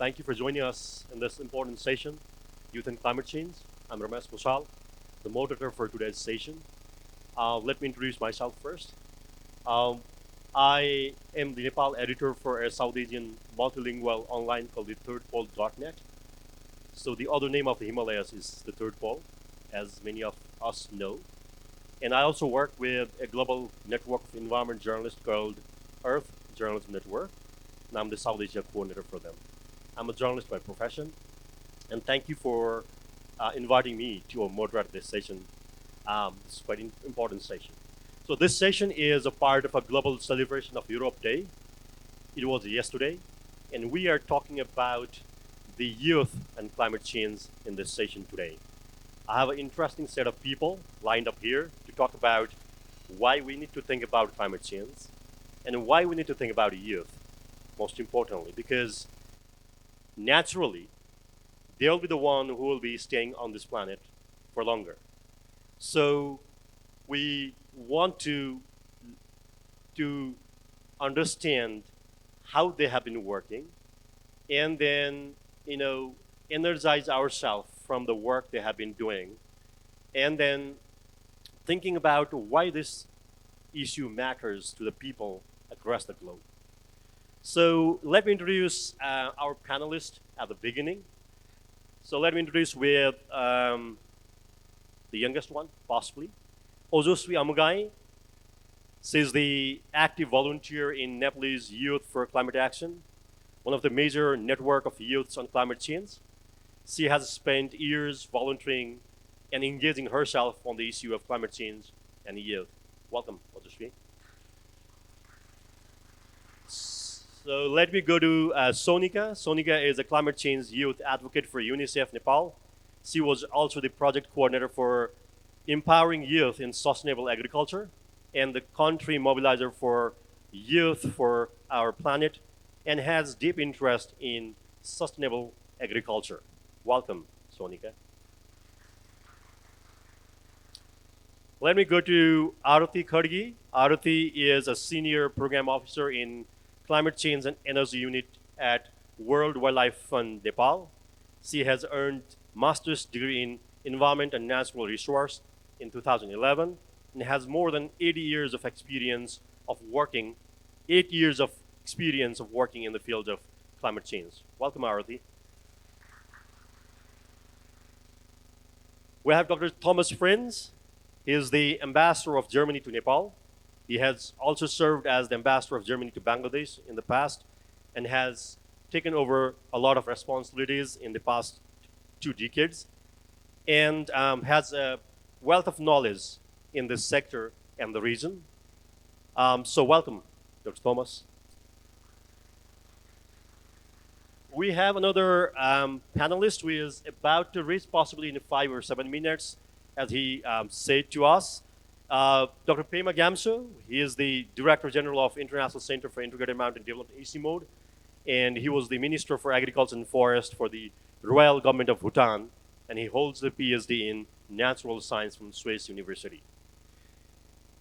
Thank you for joining us in this important session, Youth and Climate Change. I'm Ramesh Mushal, the moderator for today's session. Let me introduce myself first. Um, I am the Nepal editor for a South Asian multilingual online called the thirdpole.net. So the other name of the Himalayas is the Third Pole, as many of us know. And I also work with a global network of environment journalists called Earth Journalism Network, and I'm the South Asia coordinator for them. I'm a journalist by profession, and thank you for inviting me to moderate this session. This is quite an important session. So this session is a part of a global celebration of Europe Day. It was yesterday, and we are talking about the youth and climate change in this session today. I have an interesting set of people lined up here to talk about why we need to think about climate change and why we need to think about youth, most importantly, because naturally, they'll be the one who will be staying on this planet for longer. So we want to understand how they have been working and then energize ourselves from the work they have been doing and then thinking about why this issue matters to the people across the globe. So let me introduce our panelists at the beginning. So let me introduce with the youngest one, possibly. Ojoswi Amugai. She's the active volunteer in Nepalese Youth for Climate Action, one of the major network of youths on climate change. She has spent years volunteering and engaging herself on the issue of climate change and youth. Welcome, Ojoswi. So let me go to Sonika. Sonika is a climate change youth advocate for UNICEF Nepal. She was also the project coordinator for empowering youth in sustainable agriculture and the country mobilizer for youth for our planet and has deep interest in sustainable agriculture. Welcome, Sonika. Let me go to Arati Khargi. Arati is a senior program officer in climate change and energy unit at World Wildlife Fund Nepal. She has earned master's degree in environment and natural resource in 2011 and has more than 80 years of experience of working, 8 years of experience of working in the field of climate change. Welcome, Arati. We have Dr. Thomas Friends. He is the ambassador of Germany to Nepal. He has also served as the ambassador of Germany to Bangladesh in the past and has taken over a lot of responsibilities in the past 2 decades and has a wealth of knowledge in this sector and the region. So welcome, Dr. Thomas. We have another panelist who is about to reach possibly in 5 or 7 minutes, as he said to us. Dr. Pema Gamso, he is the Director General of International Center for Integrated Mountain Development, ACMODE, and he was the Minister for Agriculture and Forest for the Royal Government of Bhutan, and he holds the PhD in Natural Science from Swiss University.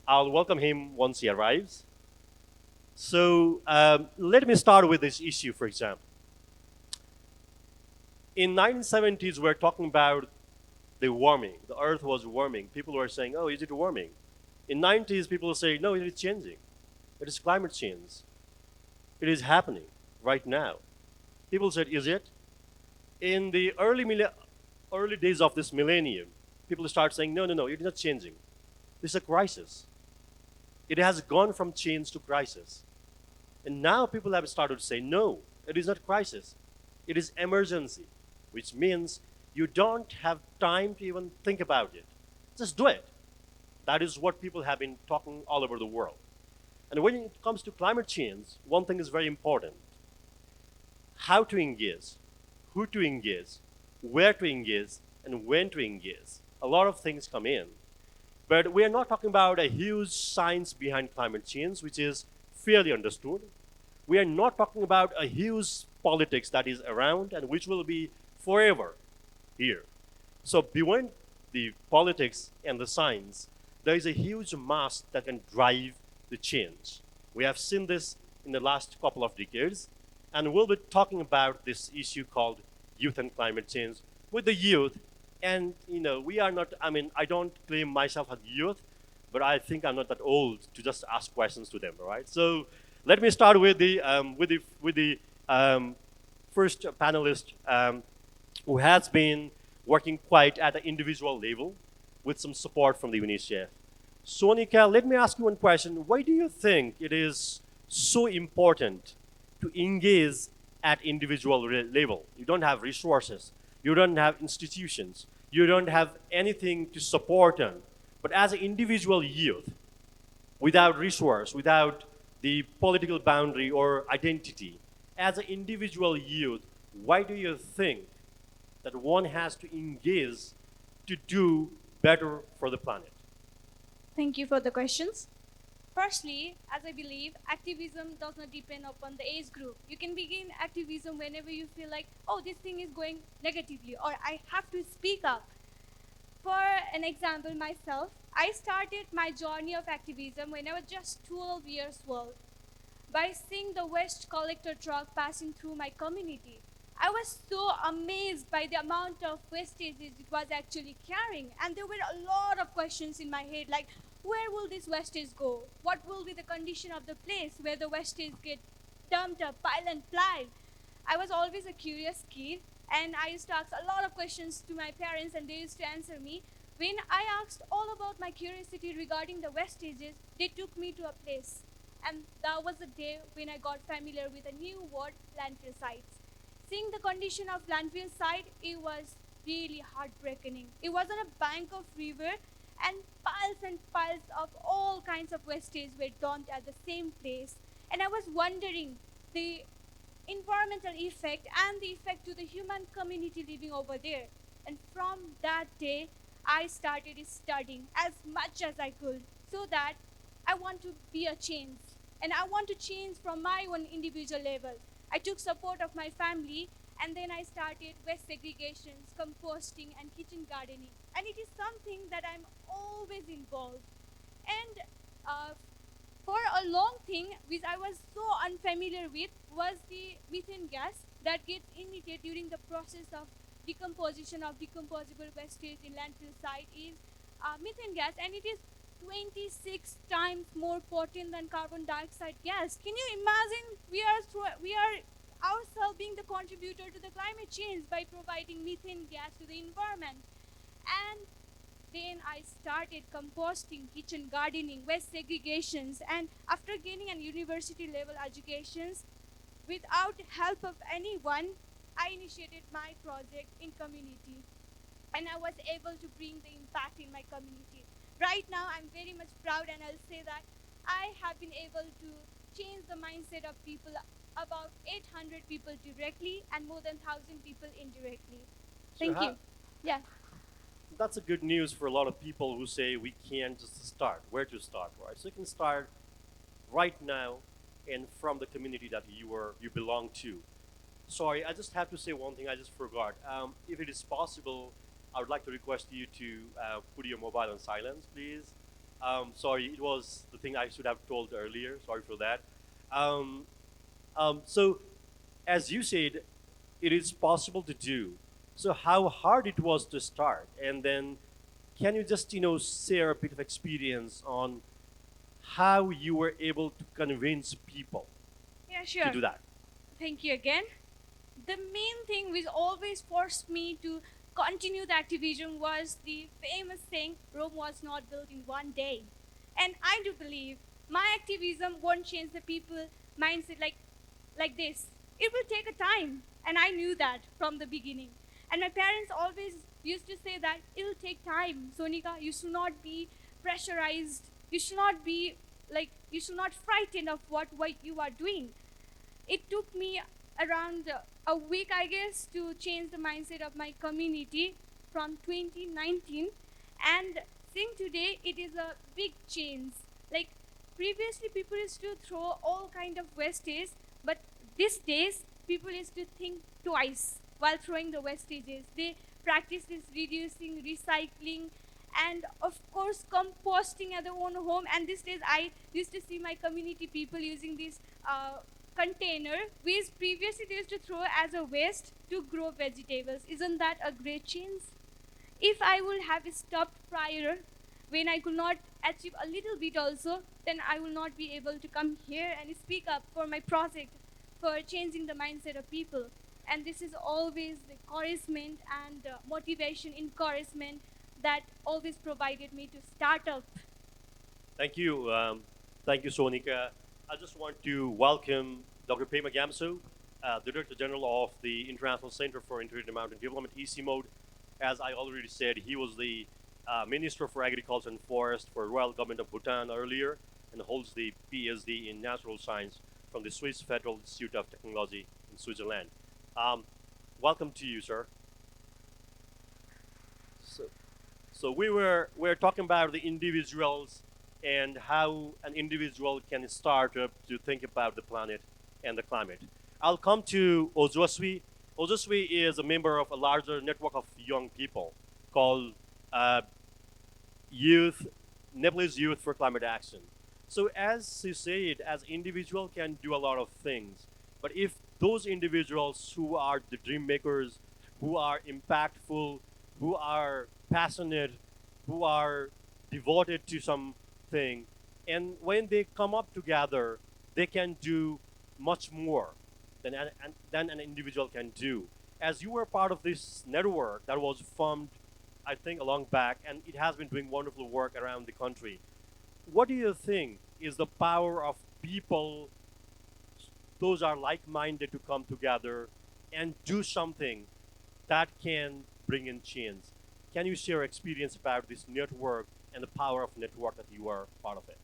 I'll welcome him once he arrives. So let me start with this issue, for example. In 1970s, we're talking about the warming. The Earth was warming. People were saying, oh, is it warming? In 90s, people say, no, it is changing. It is climate change. It is happening right now. People said, is it? In the early days of this millennium, people start saying, no, it is not changing. This is a crisis. It has gone from change to crisis. And now people have started to say, no, it is not crisis. It is emergency, which means you don't have time to even think about it. Just do it. That is what people have been talking all over the world. And when it comes to climate change, one thing is very important. How to engage, who to engage, where to engage, and when to engage. A lot of things come in. But we are not talking about a huge science behind climate change, which is fairly understood. We are not talking about a huge politics that is around and which will be forever here. So beyond the politics and the science, there is a huge mass that can drive the change. We have seen this in the last couple of decades. And we'll be talking about this issue called youth and climate change with the youth. And we are not. I mean, I don't claim myself as youth, but I think I'm not that old to just ask questions to them. All right. So let me start with the first panelist who has been working quite at the individual level with some support from the UNICEF. Sonika, let me ask you one question. Why do you think it is so important to engage at individual level? You don't have resources, you don't have institutions, you don't have anything to support them. But as an individual youth, without resource, without the political boundary or identity, as an individual youth, why do you think that one has to engage to do better for the planet? Thank you for the questions. Firstly, as I believe, activism does not depend upon the age group. You can begin activism whenever you feel like, oh, this thing is going negatively, or I have to speak up. For an example, myself, I started my journey of activism when I was just 12 years old by seeing the waste collector truck passing through my community. I was so amazed by the amount of wastage it was actually carrying, and there were a lot of questions in my head like, where will this wastage go? What will be the condition of the place where the wastage get dumped up, pile and pile? I was always a curious kid, and I used to ask a lot of questions to my parents, and they used to answer me. When I asked all about my curiosity regarding the wastages, they took me to a place. And that was the day when I got familiar with a new word, landfill sites. Seeing the condition of landfill site, it was really heartbreaking. It was on a bank of river, and piles of all kinds of wastage were dumped at the same place. And I was wondering the environmental effect and the effect to the human community living over there. And from that day, I started studying as much as I could so that I want to be a change. And I want to change from my own individual level. I took support of my family, and then I started waste segregations, composting, and kitchen gardening. And it is something that I'm always involved. And uh, for a long thing, which I was so unfamiliar with, was the methane gas that gets emitted during the process of decomposition of decomposable wastage in landfill site is methane gas, and it is 26 times more potent than carbon dioxide gas. Can you imagine? We are ourselves being the contributor to the climate change by providing methane gas to the environment. And then I started composting, kitchen gardening, waste segregations, and after gaining an university level educations, without help of anyone, I initiated my project in community, and I was able to bring the impact in my community. Right now, I'm very much proud, and I'll say that I have been able to change the mindset of people, about 800 people directly and more than 1,000 people indirectly. So Thank you. Yeah. that's a good news for a lot of people who say we can't just start. Where to start, right? So you can start right now and from the community that you belong to. Sorry, I just have to say one thing. I just forgot. If it is possible, I would like to request you to put your mobile on silence, please. Sorry, it was the thing I should have told earlier. Sorry for that. Um, so, as you said, it is possible to do. So, how hard it was to start, and then can you just share a bit of experience on how you were able to convince people Yeah, to sure. do that? Thank you again. The main thing which always forced me to continue the activism was the famous saying, Rome was not built in one day. And I do believe my activism won't change the people mindset like this. It will take a time. And I knew that from the beginning. And my parents always used to say that it will take time. Sonika, you should not be pressurized. You should not be you should not frightened of what you are doing. It took me around a week, I guess, to change the mindset of my community from 2019. And seeing today, it is a big change. Like previously, people used to throw all kind of wastage, but these days, people used to think twice while throwing the wastages. They practice this reducing, recycling, and of course composting at their own home. And these days I used to see my community people using this container which previously they used to throw as a waste to grow vegetables. Isn't that a great change? If I would have stopped prior when I could not achieve a little bit also, then I will not be able to come here and speak up for my project, for changing the mindset of people. And this is always the encouragement and motivation, encouragement that always provided me to start up. Thank you. Thank you, Sonika. I just want to welcome Dr. Pema Gamso, the Director General of the International Center for Integrated Mountain Development, EC Mode. As I already said, he was the Minister for Agriculture and Forest for Royal Government of Bhutan earlier and holds the PhD in Natural Science from the Swiss Federal Institute of Technology in Switzerland. Um, Welcome to you, sir. So, so we were talking about the individuals and how an individual can start up to think about the planet and the climate. I'll come to Ozoswi. Ozoswi is a member of a larger network of young people called uh, Youth Nepalese Youth for Climate Action. So as you said, as individual can do a lot of things, but if those individuals who are the dream makers, who are impactful, who are passionate, who are devoted to something, and when they come up together, they can do much more than an individual can do. As you were part of this network that was formed, I think, a long back, and it has been doing wonderful work around the country. What do you think is the power of people, those are like-minded, to come together and do something that can bring in change? Can you share experience about this network and the power of network that you are part of it?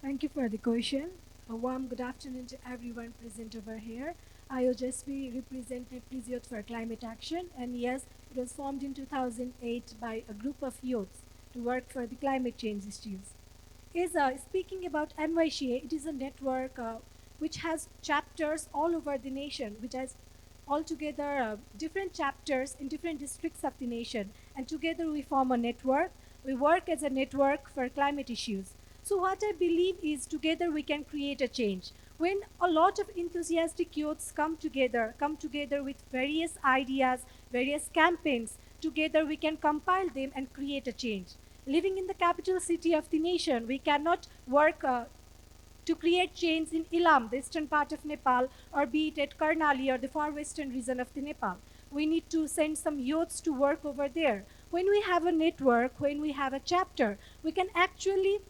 Thank you for the question. A warm good afternoon to everyone present over here. I will just be represent Nepalese Youth for Climate Action, and yes, it was formed in 2008 by a group of youths to work for the climate change issues. Is speaking about NYCA, it is a network which has chapters all over the nation, which has altogether different chapters in different districts of the nation, and together we form a network. We work as a network for climate issues. So what I believe is together we can create a change. When a lot of enthusiastic youths come together with various ideas, various campaigns, together we can compile them and create a change. Living in the capital city of the nation, we cannot work to create change in Ilam, the eastern part of Nepal, or be it at Karnali or the far western region of the Nepal. We need to send some youths to work over there. When we have a network, when we have a chapter, we can actually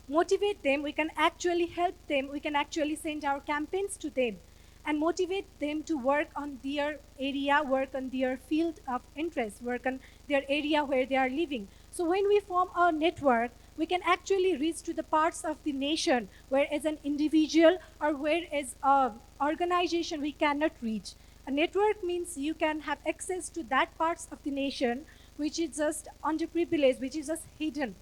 motivate them, we can actually help them, we can actually send our campaigns to them and motivate them to work on their area, work on their field of interest, work on their area where they are living. So when we form a network, we can actually reach to the parts of the nation where as an individual or where as an organization we cannot reach. A network means you can have access to that parts of the nation which is just underprivileged, which is just hidden.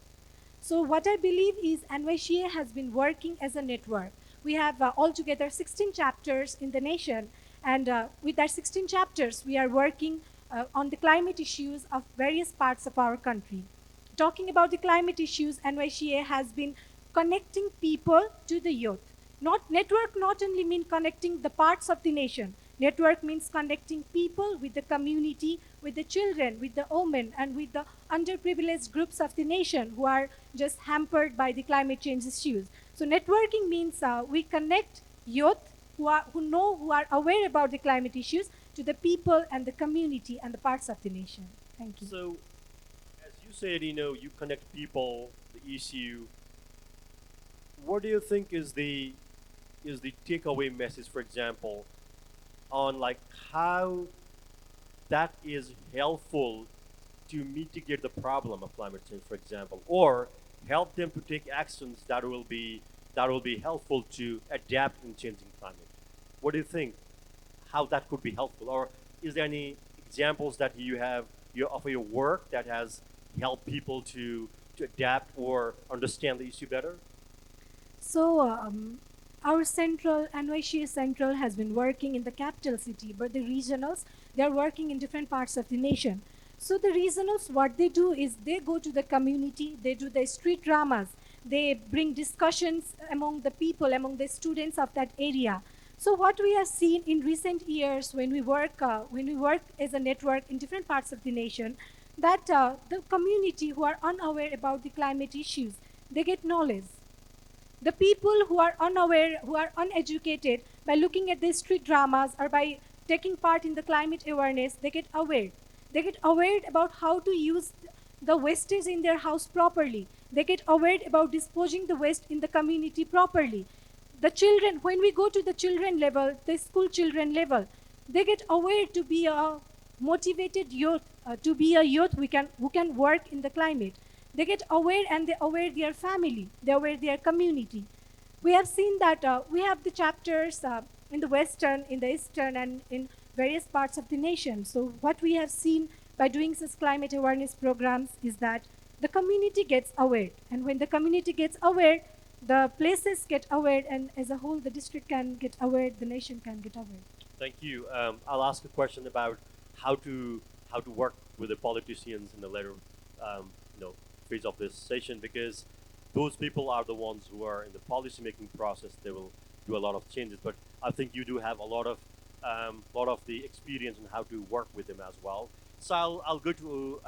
So what I believe is NYCA has been working as a network. We have altogether 16 chapters in the nation, and with that 16 chapters, we are working on the climate issues of various parts of our country. Talking about the climate issues, NYCA has been connecting people to the youth. Not network not only mean connecting the parts of the nation. Network means connecting people with the community, with the children, with the women, and with the underprivileged groups of the nation who are just hampered by the climate change issues. So networking means we connect youth who are aware about the climate issues to the people and the community and the parts of the nation. Thank you. So, as you said, you connect people, the issue. What do you think is the takeaway message, for example, on like how that is helpful to mitigate the problem of climate change, for example, or help them to take actions that will be helpful to adapt in changing climate? What do you think? How that could be helpful, or is there any examples that you have of your work that has helped people to adapt or understand the issue better? So our central, NYCA Central has been working in the capital city, but the regionals, they are working in different parts of the nation. So the regionals, what they do is they go to the community, they do the street dramas, they bring discussions among the people, among the students of that area. So what we have seen in recent years when we work as a network in different parts of the nation, that the community who are unaware about the climate issues, they get knowledge. The people who are unaware, who are uneducated, by looking at the street dramas or by taking part in the climate awareness, they get aware. They get aware about how to use the wastage in their house properly. They get aware about disposing the waste in the community properly. The children, when we go to the children level, the school children level, they get aware to be a motivated youth, to be a youth who can work in the climate. They get aware, and they aware their family, they aware their community. We have seen that we have the chapters in the western, in the eastern, and in various parts of the nation. So what we have seen by doing such climate awareness programs is that the community gets aware, and when the community gets aware, the places get aware, and as a whole the district can get aware, the nation can get aware. Thank you. I'll ask a question about how to how to work with the politicians in the later you know phase of this session, because those people are the ones who are in the policy making process. They will do a lot of changes, but I think you do have a lot of the experience in how to work with them as well. So I'll go to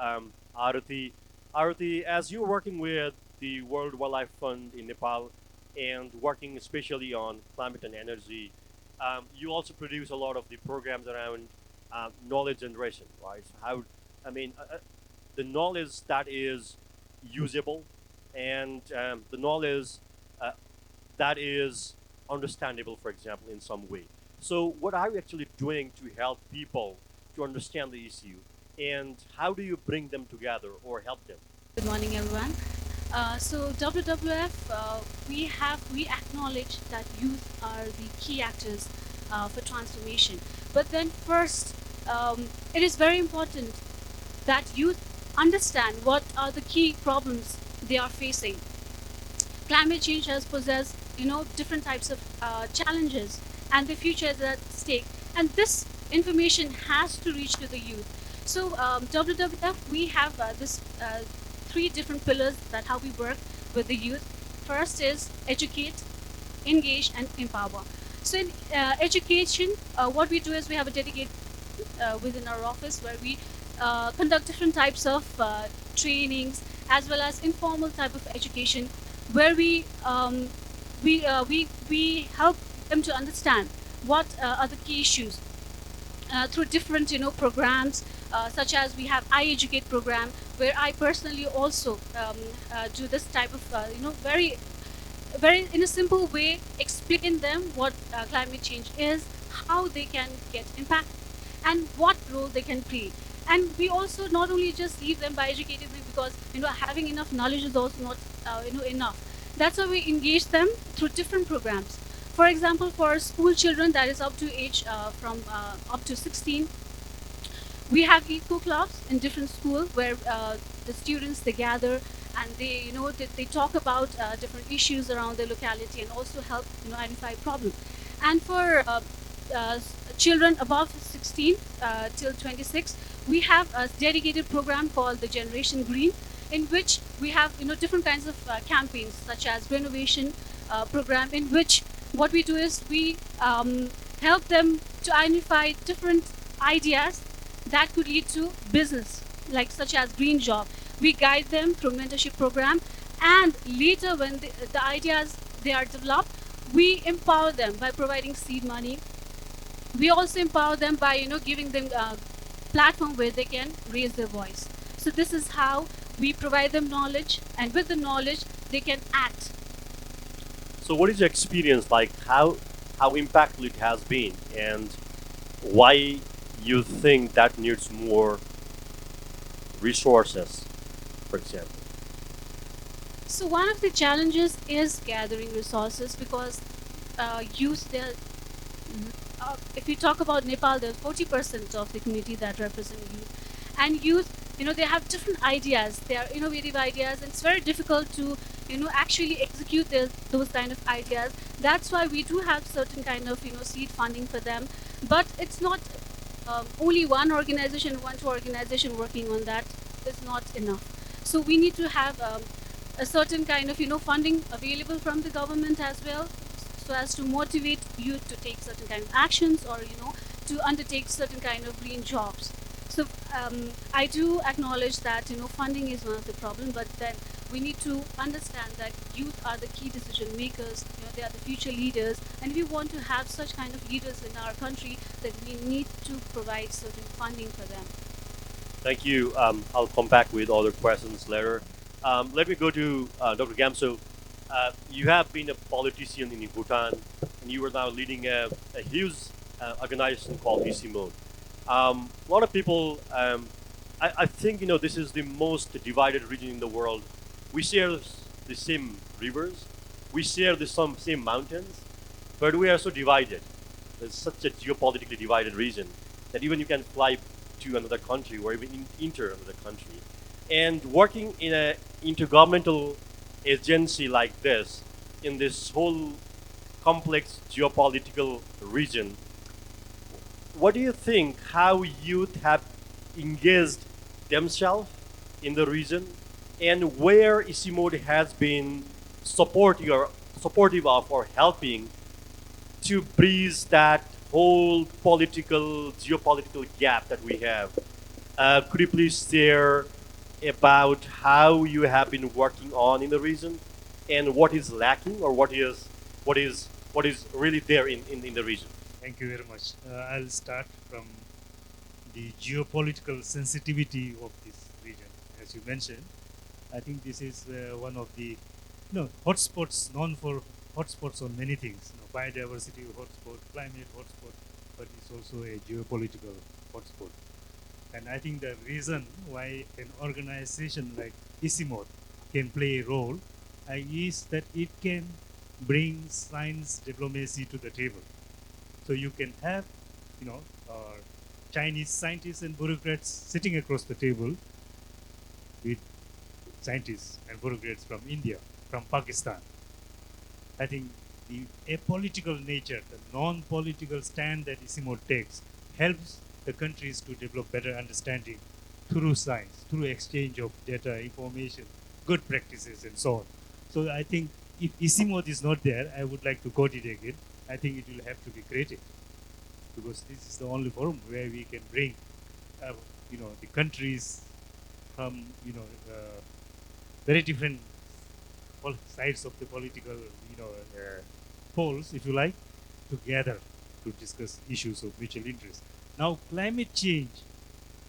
Arati. Arati, as you're working with the World Wildlife Fund in Nepal and working especially on climate and energy, you also produce a lot of the programs around knowledge generation, right? So how, I mean, the knowledge that is usable and the knowledge uh, that is understandable, for example, in some way. So, what are you actually doing to help people to understand the issue, and how do you bring them together or help them? Good morning, everyone. So WWF, we acknowledge that youth are the key actors for transformation. But then first, it is very important that youth understand what are the key problems they are facing. Climate change has possessed, different types of challenges, and the future is at stake. And this information has to reach to the youth. So WWF, we have this three different pillars that how we work with the youth. First is educate, engage, and empower. So in education, what we do is we have a dedicated within our office where we conduct different types of trainings as well as informal type of education where we help them to understand what are the key issues through different programs such as we have I Educate program where I personally also do this type of very in a simple way explain them what climate change is, how they can get impacted, and what role they can play. And we also not only just leave them by educating them because having enough knowledge is also not enough. That's why we engage them through different programs. For example, for school children that is up to age from up to 16, we have eco clubs in different schools where the students they gather and they talk about different issues around their locality and also help identify problems. And for uh, children above 16 till 26, we have a dedicated program called the Generation Green, in which we have different kinds of campaigns such as renovation program, in which what we do is we help them to identify different ideas that could lead to business, like such as green job. We guide them through mentorship program, and later when the ideas they are developed, we empower them by providing seed money. We also empower them by giving them a platform where they can raise their voice. So this is how we provide them knowledge, and with the knowledge they can act. So, what is your experience like? How impactful it has been, and why you think that needs more resources, for example? So one of the challenges is gathering resources because youth there. If you talk about Nepal, there's 40% of the community that represent youth, and youth, they have different ideas. They are innovative ideas, and it's very difficult to, actually execute those kind of ideas. That's why we do have certain kind of, seed funding for them, but it's not only one organization, one two organization working on that is not enough. So we need to have a certain kind of funding available from the government as well, so as to motivate youth to take certain kind of actions, or to undertake certain kind of green jobs. So I do acknowledge that funding is one of the problem, but then we need to understand that youth are the key decision makers. They are the future leaders, and if we want to have such kind of leaders in our country, then we need to provide certain funding for them. Thank you. I'll come back with other questions later. Let me go to Dr. Gamso. You have been a politician in Bhutan, and you are now leading a huge organization called EC a lot of people, I think, this is the most divided region in the world. We share the same rivers, we share the same mountains, but we are so divided. It's such a geopolitically divided region that even you can fly to another country or even enter another country. And working in an intergovernmental agency like this, in this whole complex geopolitical region, what do you think how youth have engaged themselves in the region, and where Isimode has been supportive of or helping to bridge that whole geopolitical gap that we have? Could you please share about how you have been working on in the region, and what is lacking, or what is really there in the region? Thank you very much. I'll start from the geopolitical sensitivity of this region. As you mentioned, I think this is one of the hotspots, known for hotspots on many things. Biodiversity hotspot, climate hotspot, but it's also a geopolitical hotspot. And I think the reason why an organization like ISIMOD can play a role is that it can bring science diplomacy to the table. So you can have, Chinese scientists and bureaucrats sitting across the table with scientists and bureaucrats from India, from Pakistan. I think the apolitical nature, the non-political stand that ISIMOD takes helps the countries to develop better understanding through science, through exchange of data, information, good practices, and so on. So I think if ISIMOD is not there, I would like to quote it again, I think it will have to be created, because this is the only forum where we can bring, the countries from, very different sides of the political, poles, if you like, together to discuss issues of mutual interest. Now, climate change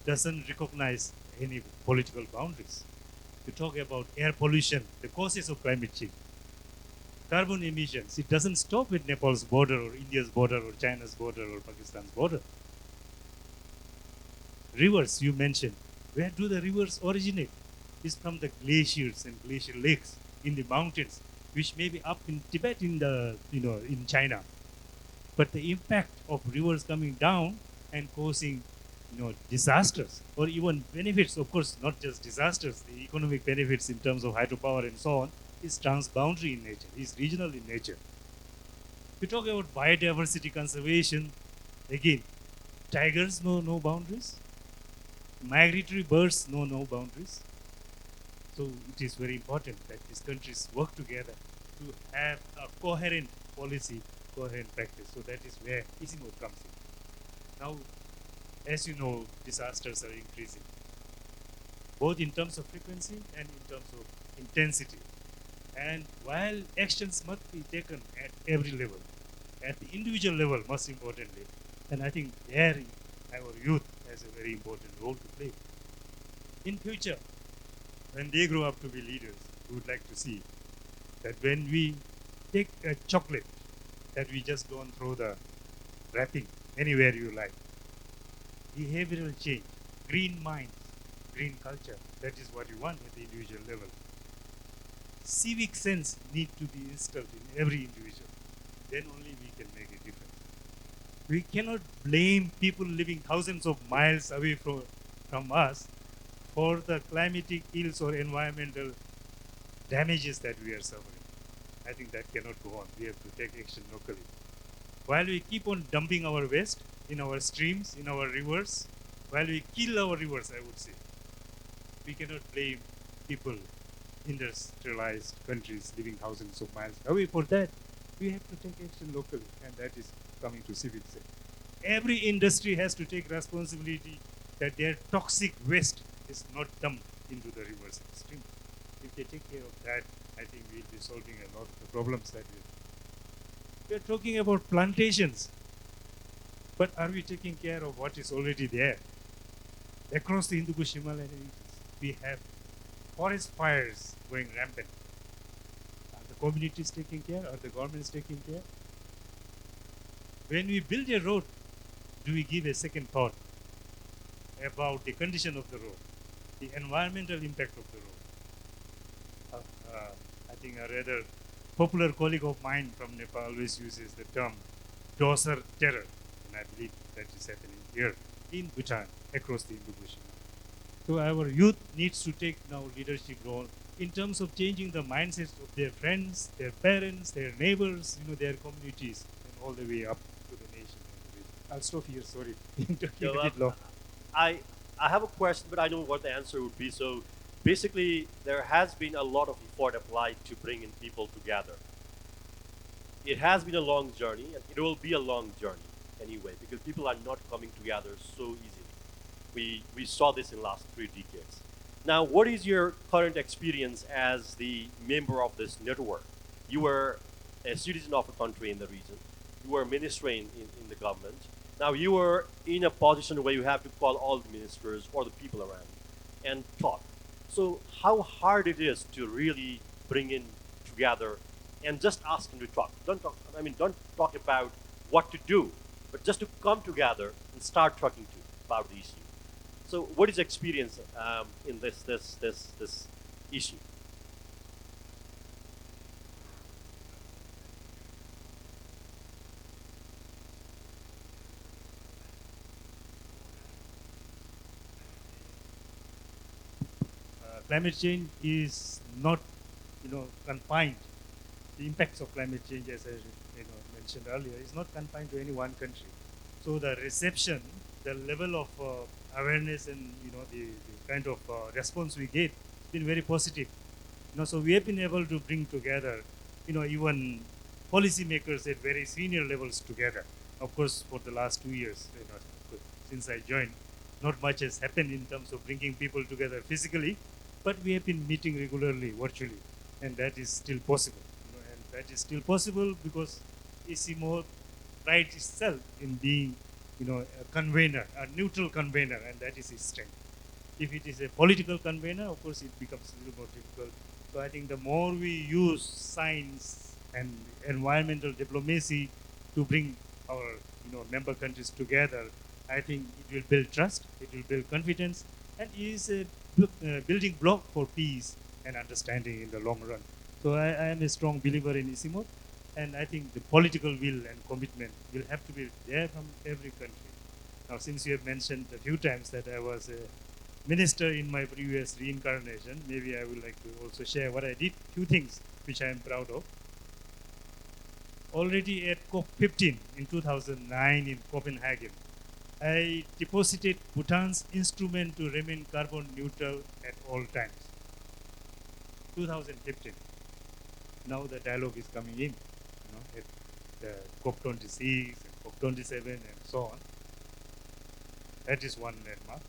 doesn't recognize any political boundaries. You talk about air pollution, the causes of climate change, carbon emissions, it doesn't stop with Nepal's border or India's border or China's border or Pakistan's border. Rivers, you mentioned, where do the rivers originate? It's from the glaciers and glacial lakes in the mountains, which may be up in Tibet, in China. But the impact of rivers coming down and causing, disasters or even benefits, of course, not just disasters, the economic benefits in terms of hydropower and so on, is transboundary in nature, is regional in nature. We talk about biodiversity conservation, again, tigers know no boundaries, migratory birds know no boundaries. So it is very important that these countries work together to have a coherent policy, coherent practice. So that is where ISIMO comes in. Now, as you know, disasters are increasing, both in terms of frequency and in terms of intensity. And while actions must be taken at every level, at the individual level, most importantly, and I think there our youth has a very important role to play. In future, when they grow up to be leaders, we would like to see that when we take a chocolate, that we just don't throw the wrapping anywhere you like. Behavioral change, green minds, green culture, that is what you want at the individual level. Civic sense need to be instilled in every individual. Then only we can make a difference. We cannot blame people living thousands of miles away from us for the climatic ills or environmental damages that we are suffering. I think that cannot go on. We have to take action locally. While we keep on dumping our waste in our streams, in our rivers, while we kill our rivers, I would say, we cannot blame people, industrialized countries living thousands of miles away for that. we have to take action locally, and that is coming to civic sector. Every industry has to take responsibility that their toxic waste is not dumped into the rivers and streams. If they take care of that, I think we'll be solving a lot of the problems that we're talking about plantations, but are we taking care of what is already there? Across the Hindu Kush Himalayan regions, we have forest fires going rampant. Are the communities taking care? Are the governments taking care? When we build a road, do we give a second thought about the condition of the road, the environmental impact of the road? I think a rather popular colleague of mine from Nepal always uses the term doser terror, and I believe that is happening here in Bhutan across the Hindu Kush. So our youth needs to take now leadership role in terms of changing the mindsets of their friends, their parents, their neighbors, their communities, and all the way up to the nation. I'll stop here. Sorry, talking So a bit long. I I have a question, but I know what the answer would be. So basically, there has been a lot of effort applied to bring in people together. It has been a long journey, and it will be a long journey anyway, because people are not coming together so easily. We saw this in last 3 decades. Now, what is your current experience as the member of this network? You were a citizen of a country in the region. You were a minister in the government. Now you are in a position where you have to call all the ministers or the people around and talk. So how hard it is to really bring in together and just ask them to talk. Don't talk. I mean, don't talk about what to do, but just to come together and start talking to about the issue. So, what is experience in this issue? Climate change is not, confined. The impacts of climate change, as I mentioned earlier, is not confined to any one country. So the reception, the level of awareness, and the kind of response we get has been very positive. So we have been able to bring together, even policymakers at very senior levels together. Of course, for the last 2 years, since I joined, not much has happened in terms of bringing people together physically, but we have been meeting regularly virtually, and that is still possible. And that is still possible because ICMO prides itself in being, a convener, a neutral convener, and that is its strength. If it is a political convener, of course, it becomes a little more difficult. So I think the more we use science and environmental diplomacy to bring our member countries together, I think it will build trust, it will build confidence, and is a building block for peace and understanding in the long run. So I am a strong believer in ICMO, and I think the political will and commitment will have to be there from every country. Now, since you have mentioned a few times that I was a minister in my previous reincarnation, maybe I would like to also share what I did, few things which I am proud of. Already at COP15 in 2009 in Copenhagen, I deposited Bhutan's instrument to remain carbon neutral at all times. 2015. Now the dialogue is coming in, at the COP26 and COP27 and so on. That is one landmark.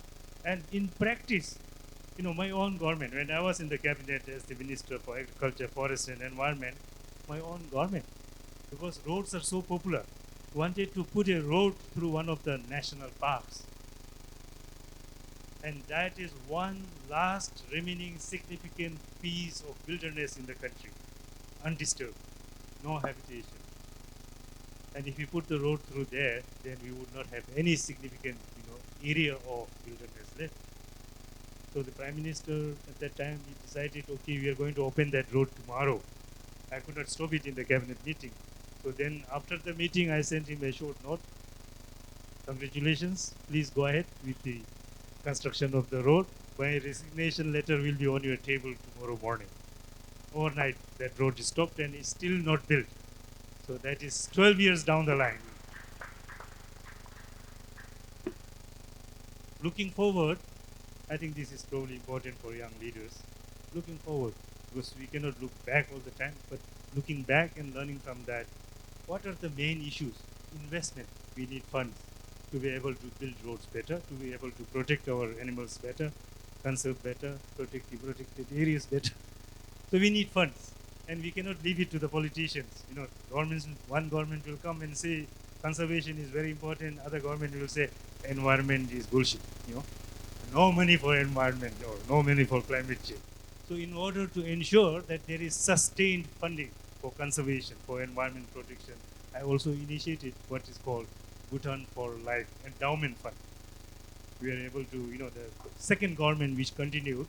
And in practice, my own government, when I was in the cabinet as the Minister for Agriculture, Forest and Environment, my own government, because roads are so popular, wanted to put a road through one of the national parks. And that is one last remaining significant piece of wilderness in the country, undisturbed, no habitation. And if we put the road through there, then we would not have any significant, area of wilderness left. So the Prime Minister at that time, he decided, okay, we are going to open that road tomorrow. I could not stop it in the cabinet meeting. So then after the meeting, I sent him a short note. Congratulations, please go ahead with the construction of the road. My resignation letter will be on your table tomorrow morning. Overnight, that road is stopped and is still not built. So that is 12 years down the line. Looking forward, I think this is probably important for young leaders. Looking forward, because we cannot look back all the time, but looking back and learning from that, what are the main issues? Investment. We need funds to be able to build roads better, to be able to protect our animals better, conserve better, protect the protected areas better. So we need funds, and we cannot leave it to the politicians. Governments. One government will come and say conservation is very important. Other government will say environment is bullshit. No money for environment or no money for climate change. So in order to ensure that there is sustained funding for conservation, for environment protection, I also initiated what is called Bhutan for Life Endowment Fund. We are able to, the second government which continued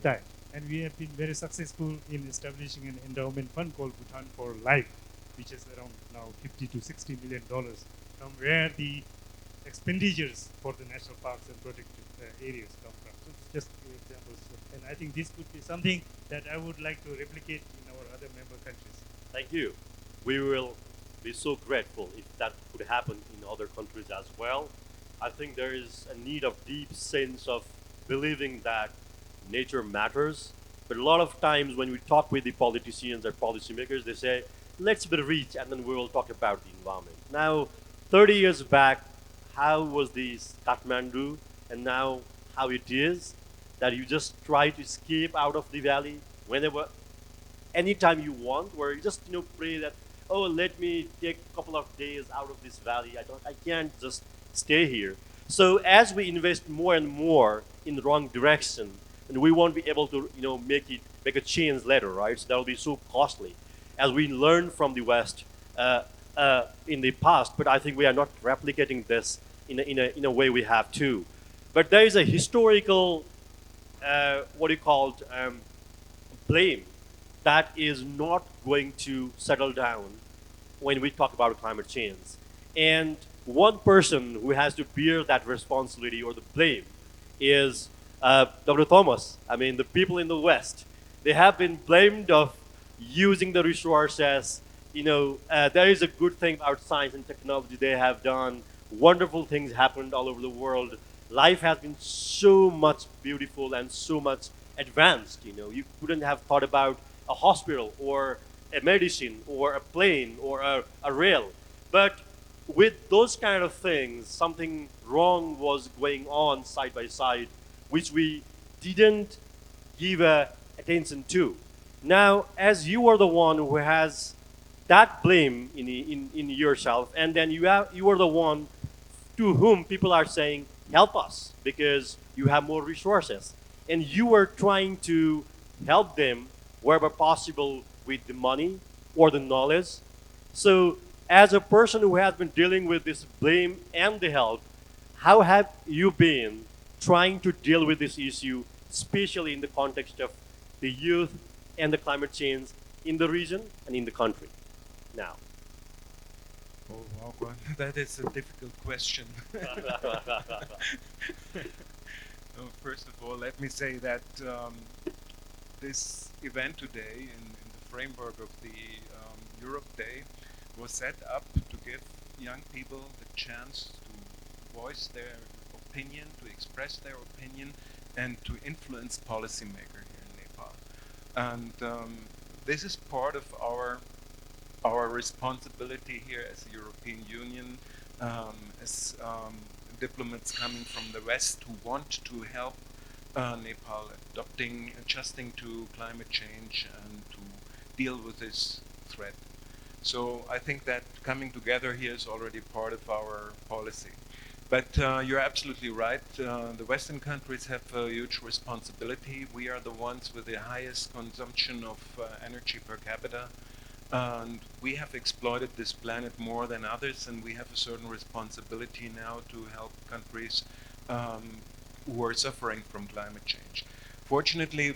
that, and we have been very successful in establishing an endowment fund called Bhutan for Life, which is around now $50 to $60 million, from where the expenditures for the national parks and protected areas come from. So it's just a few examples. And I think this could be something that I would like to replicate in our other member countries. Thank you. We will be so grateful if that could happen in other countries as well. I think there is a need of deep sense of believing that nature matters. But a lot of times when we talk with the politicians or policymakers, they say, let's be rich and then we will talk about the environment. Now, 30 years back, how was this Kathmandu and now how it is that you just try to escape out of the valley whenever anytime you want, where you just pray that, oh, let me take a couple of days out of this valley. I can't just stay here. So as we invest more and more in the wrong direction, and we won't be able to make a change later, right? So that'll be so costly. As we learn from the West in the past, but I think we are not replicating this in a way we have to. But there is a historical what do you call it, blame that is not going to settle down when we talk about climate change. And one person who has to bear that responsibility or the blame is Dr. Thomas. I mean, the people in the West, they have been blamed of using the resources. There is a good thing about science and technology they have done. Wonderful things happened all over the world. Life has been so much beautiful and so much advanced. You couldn't have thought about a hospital or a medicine or a plane or a rail. But with those kind of things, something wrong was going on side by side, which we didn't give attention to. Now, as you are the one who has that blame in yourself, and then you are the one to whom people are saying, help us because you have more resources. And you are trying to help them wherever possible with the money or the knowledge. So, as a person who has been dealing with this blame and the help, how have you been trying to deal with this issue, especially in the context of the youth and the climate change in the region and in the country now? Oh, wow, Gwen, that is a difficult question. First of all, let me say that this event today, in the framework of the Europe Day, was set up to give young people the chance to voice their opinion, to express their opinion, and to influence policymakers here in Nepal. And this is part of our responsibility here as the European Union, as diplomats coming from the West who want to help Nepal adjusting to climate change and to deal with this threat. So I think that coming together here is already part of our policy. But you're absolutely right. The Western countries have a huge responsibility. We are the ones with the highest consumption of energy per capita. And we have exploited this planet more than others, and we have a certain responsibility now to help countries who are suffering from climate change. Fortunately,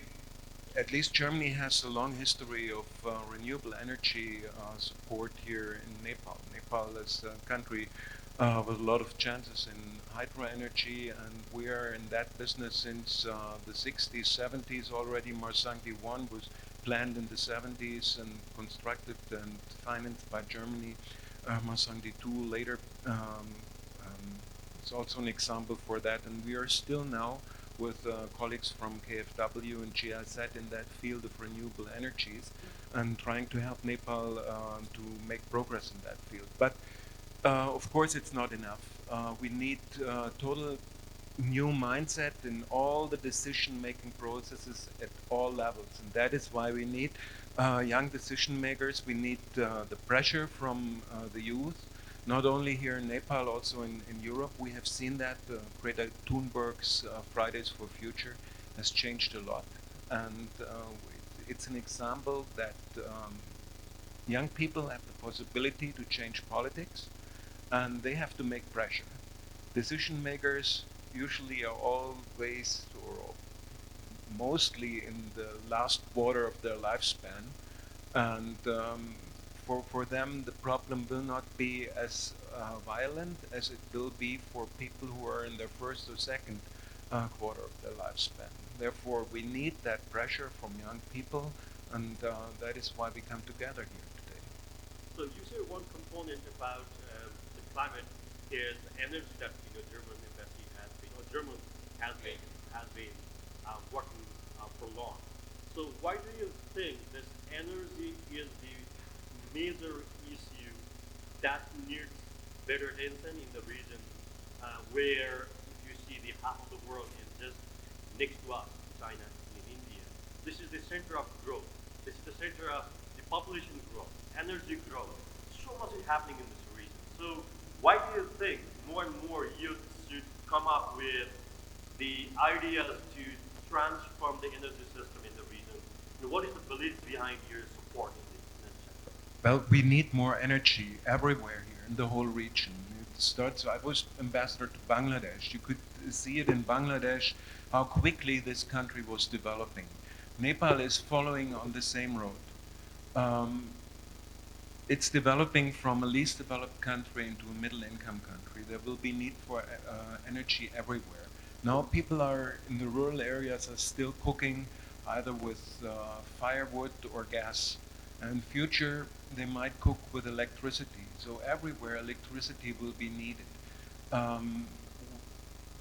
at least Germany has a long history of renewable energy support here in Nepal. Nepal is a country with a lot of chances in hydro energy, and we are in that business since the 60s, 70s already. Marsangdi 1 was planned in the 70s and constructed and financed by Germany. Marsangdi 2 later is also an example for that, and we are still now with colleagues from KfW and GIZ in that field of renewable energies, and trying to help Nepal to make progress in that field. But of course, it's not enough. We need total new mindset in all the decision-making processes at all levels, and that is why we need young decision makers. We need the pressure from the youth, not only here in Nepal, also in Europe. We have seen that Greta Thunberg's Fridays for Future has changed a lot, and it's an example that young people have the possibility to change politics, and they have to make pressure. Decision makers usually are always or mostly in the last quarter of their lifespan, and for them the problem will not be as violent as it will be for people who are in their first or second quarter of their lifespan. Therefore, we need that pressure from young people, and that is why we come together here today. So you say one component about the climate is the energy that German embassy has been, or German has been working for long. So why do you think this energy is the major issue that needs better attention in the region where if you see the half of the world is just next to us, China and in India. This is the center of growth. This is the center of the population growth, energy growth. So much is happening in this region. So why do you think more and more youth should come up with the ideas to transform the energy system in the region? And what is the belief behind your support in the energy sector? Well, we need more energy everywhere here in the whole region. It starts. I was ambassador to Bangladesh. You could see it in Bangladesh how quickly this country was developing. Nepal is following on the same road. Um, it's developing from a least developed country into a middle income country. There will be need for energy everywhere. Now people are in the rural areas are still cooking either with firewood or gas. And in future they might cook with electricity. So everywhere electricity will be needed. Um,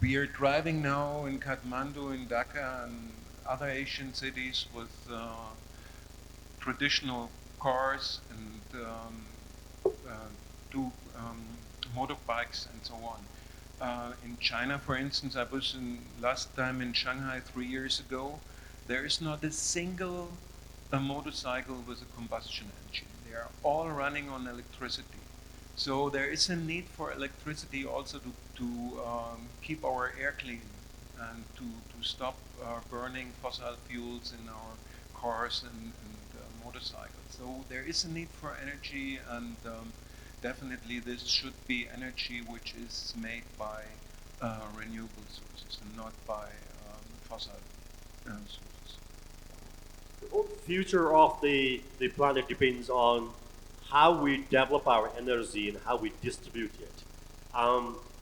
we are driving now in Kathmandu, in Dhaka, and other Asian cities with traditional cars and do motorbikes and so on. In China, for instance, I was last time in Shanghai 3 years ago. There is not a single motorcycle with a combustion engine. They are all running on electricity. So there is a need for electricity also to keep our air clean and to stop burning fossil fuels in our cars and motorcycles. So there is a need for energy, and definitely this should be energy which is made by renewable sources and not by fossil sources. The whole future of the planet depends on how we develop our energy and how we distribute it.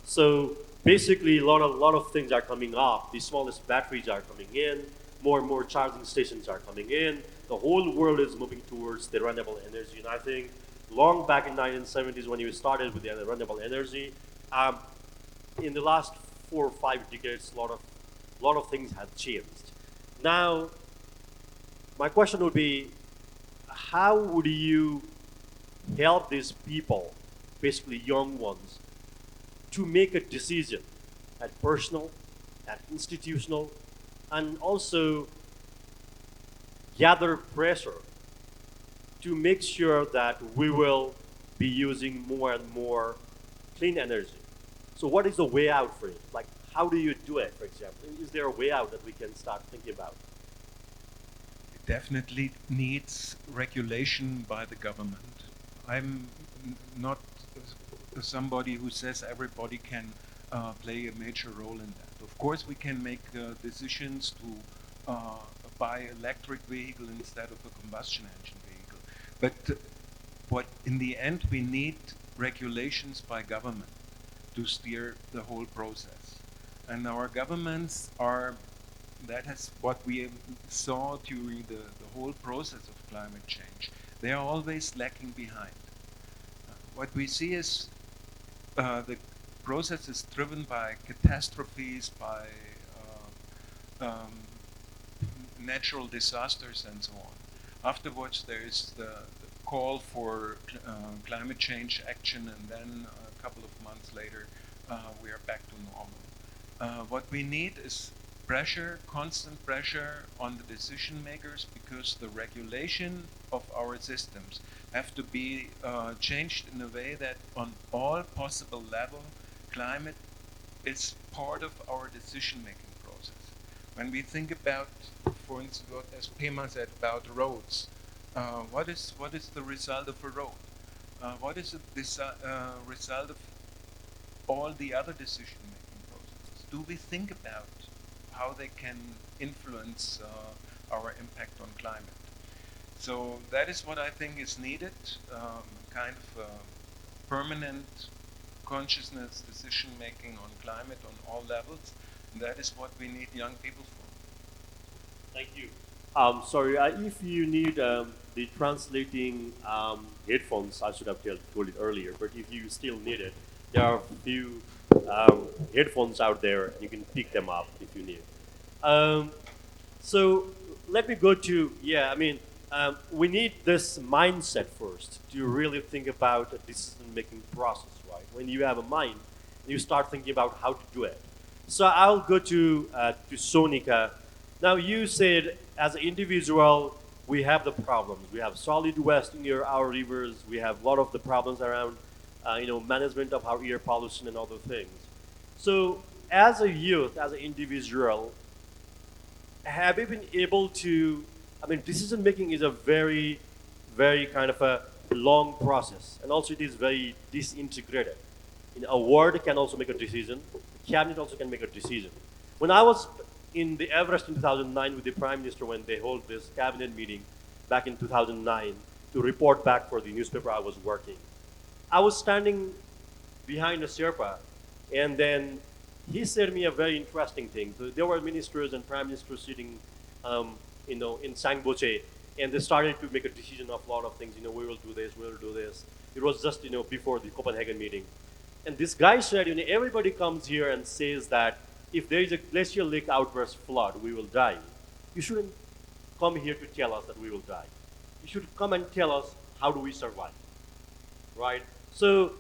So basically, a lot of things are coming up. The smallest batteries are coming in. More and more charging stations are coming in. The whole world is moving towards the renewable energy. And I think long back in 1970s when you started with the renewable energy, um, in the last 4 or 5 decades, a lot of things have changed. Now, my question would be, how would you help these people, basically young ones, to make a decision at personal, at institutional, and also gather pressure to make sure that we will be using more and more clean energy? So what is the way out for it? Like, how do you do it, for example? Is there a way out that we can start thinking about? It definitely needs regulation by the government. I'm not somebody who says everybody can play a major role in that. Of course, we can make decisions to buy electric vehicle instead of a combustion engine vehicle. But what in the end we need regulations by government to steer the whole process. And our governments are, that is what we saw during the whole process of climate change. They are always lacking behind. What we see is the process is driven by catastrophes, by um, natural disasters and so on. Afterwards, there is the call for climate change action, and then a couple of months later, we are back to normal. What we need is pressure, constant pressure on the decision makers, because the regulation of our systems have to be changed in a way that on all possible level, climate is part of our decision-making process. When we think about, for instance, what as Pema said about roads, what is the result of a road? What is the result of all the other decision-making processes? Do we think about how they can influence our impact on climate? So that is what I think is needed, kind of permanent consciousness decision making on climate on all levels. And that is what we need young people for. Thank you. Sorry, if you need the translating headphones, I should have told it earlier. But if you still need it, there are a few headphones out there. You can pick them up if you need. Um, so let me go to yeah. I mean, we need this mindset first to really think about a decision-making process, right? When you have a mind, you start thinking about how to do it. So I'll go to Sonika. Now you said as an individual, we have the problems. We have solid waste near our rivers. We have a lot of the problems around, management of our air pollution and other things. So as a youth, as an individual, have you been able to, I mean, decision making is a very, very kind of a long process, and also it is very disintegrated. A ward can also make a decision, the cabinet also can make a decision. When I was in the Everest in 2009 with the Prime Minister, when they hold this cabinet meeting back in 2009 to report back for the newspaper I was working, I was standing behind a Sherpa, and then he said me a very interesting thing. So there were ministers and prime ministers sitting, in Sangboche, and they started to make a decision of a lot of things. We will do this, we will do this. It was just before the Copenhagen meeting, and this guy said, everybody comes here and says that if there is a glacial lake outburst flood, we will die. You shouldn't come here to tell us that we will die. You should come and tell us how do we survive, right? So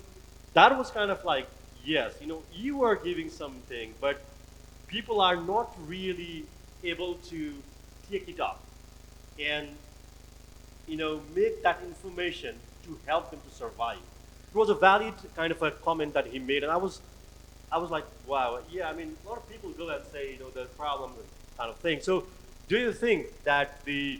that was kind of like, yes, you are giving something, but people are not really able to take it up and make that information to help them to survive. It was a valid kind of a comment that he made, and I was like, wow, yeah. I mean, a lot of people go and say, the problem kind of thing. So, do you think that the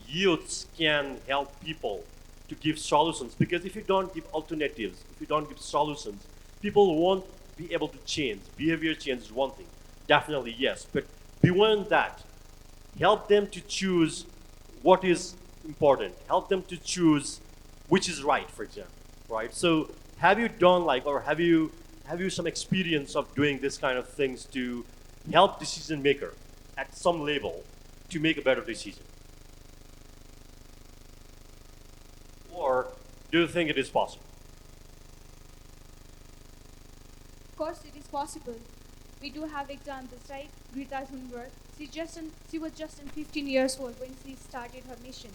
youths can help people to give solutions? Because if you don't give alternatives, if you don't give solutions, people won't be able to change. Behavior change is one thing, definitely yes. But beyond that, help them to choose what is important. Help them to choose which is right, for example, right? So have you done or have you some experience of doing this kind of things to help decision maker at some level to make a better decision? Or do you think it is possible? Of course, it is possible. We do have examples, right? Greta Thunberg. She was just 15 years old when she started her mission.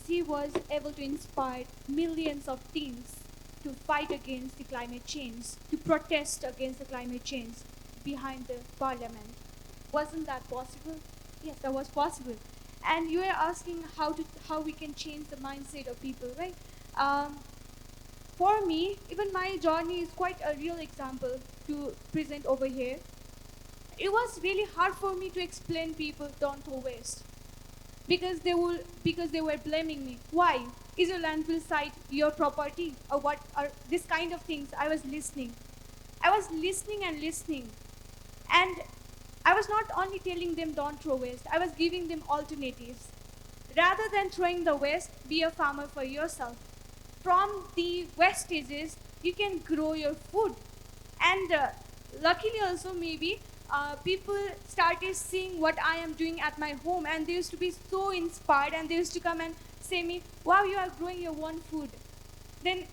She was able to inspire millions of teens to fight against the climate change, to protest against the climate change behind the parliament. Wasn't that possible? Yes, that was possible. And you are asking how we can change the mindset of people, right? Um, for me, even my journey is quite a real example to present over here. It was really hard for me to explain people don't throw waste because they were blaming me. Why? Is your landfill site your property or what? Are this kind of things? I was listening and listening, and I was not only telling them don't throw waste. I was giving them alternatives. Rather than throwing the waste, be a farmer for yourself. From the wastages, you can grow your food. And luckily, also, maybe people started seeing what I am doing at my home, and they used to be so inspired, and they used to come and say me, wow, you are growing your own food. Then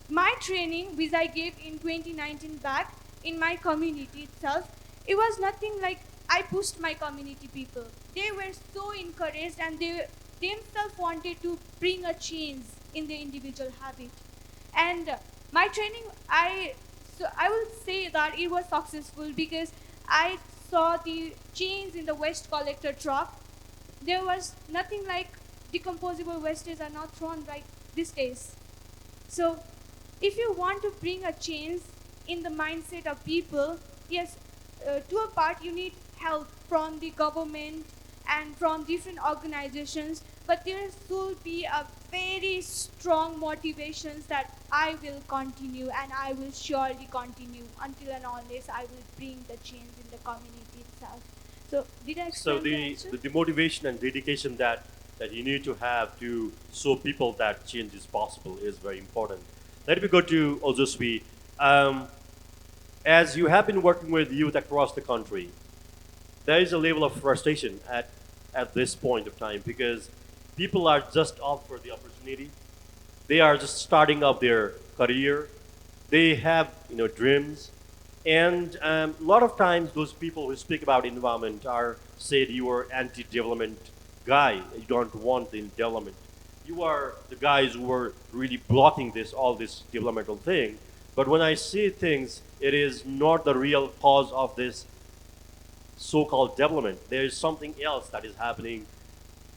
my training, which I gave in 2019 back in my community itself, it was nothing like I pushed my community people. They were so encouraged and they themselves wanted to bring a change in their individual habit. And my training, I will say that it was successful because I saw the change in the waste collector truck. There was nothing like decomposable wastes are not thrown right these days. So, if you want to bring a change in the mindset of people, yes, to a part you need help from the government and from different organizations, but there should be a very strong motivations that I will continue and I will surely continue until and unless I will bring the change in the community itself. So, did I So explain the answer? the motivation and dedication that you need to have to show people that change is possible is very important. Let me go to Ojoswi. Um, as you have been working with youth across the country, there is a level of frustration at this point of time because people are just up for the opportunity. They are just starting up their career. They have dreams, and a lot of times those people who speak about environment are said you are anti-development guy. You don't want the development. You are the guys who are really blocking all this developmental thing. But when I see things, it is not the real cause of this so-called development. There is something else that is happening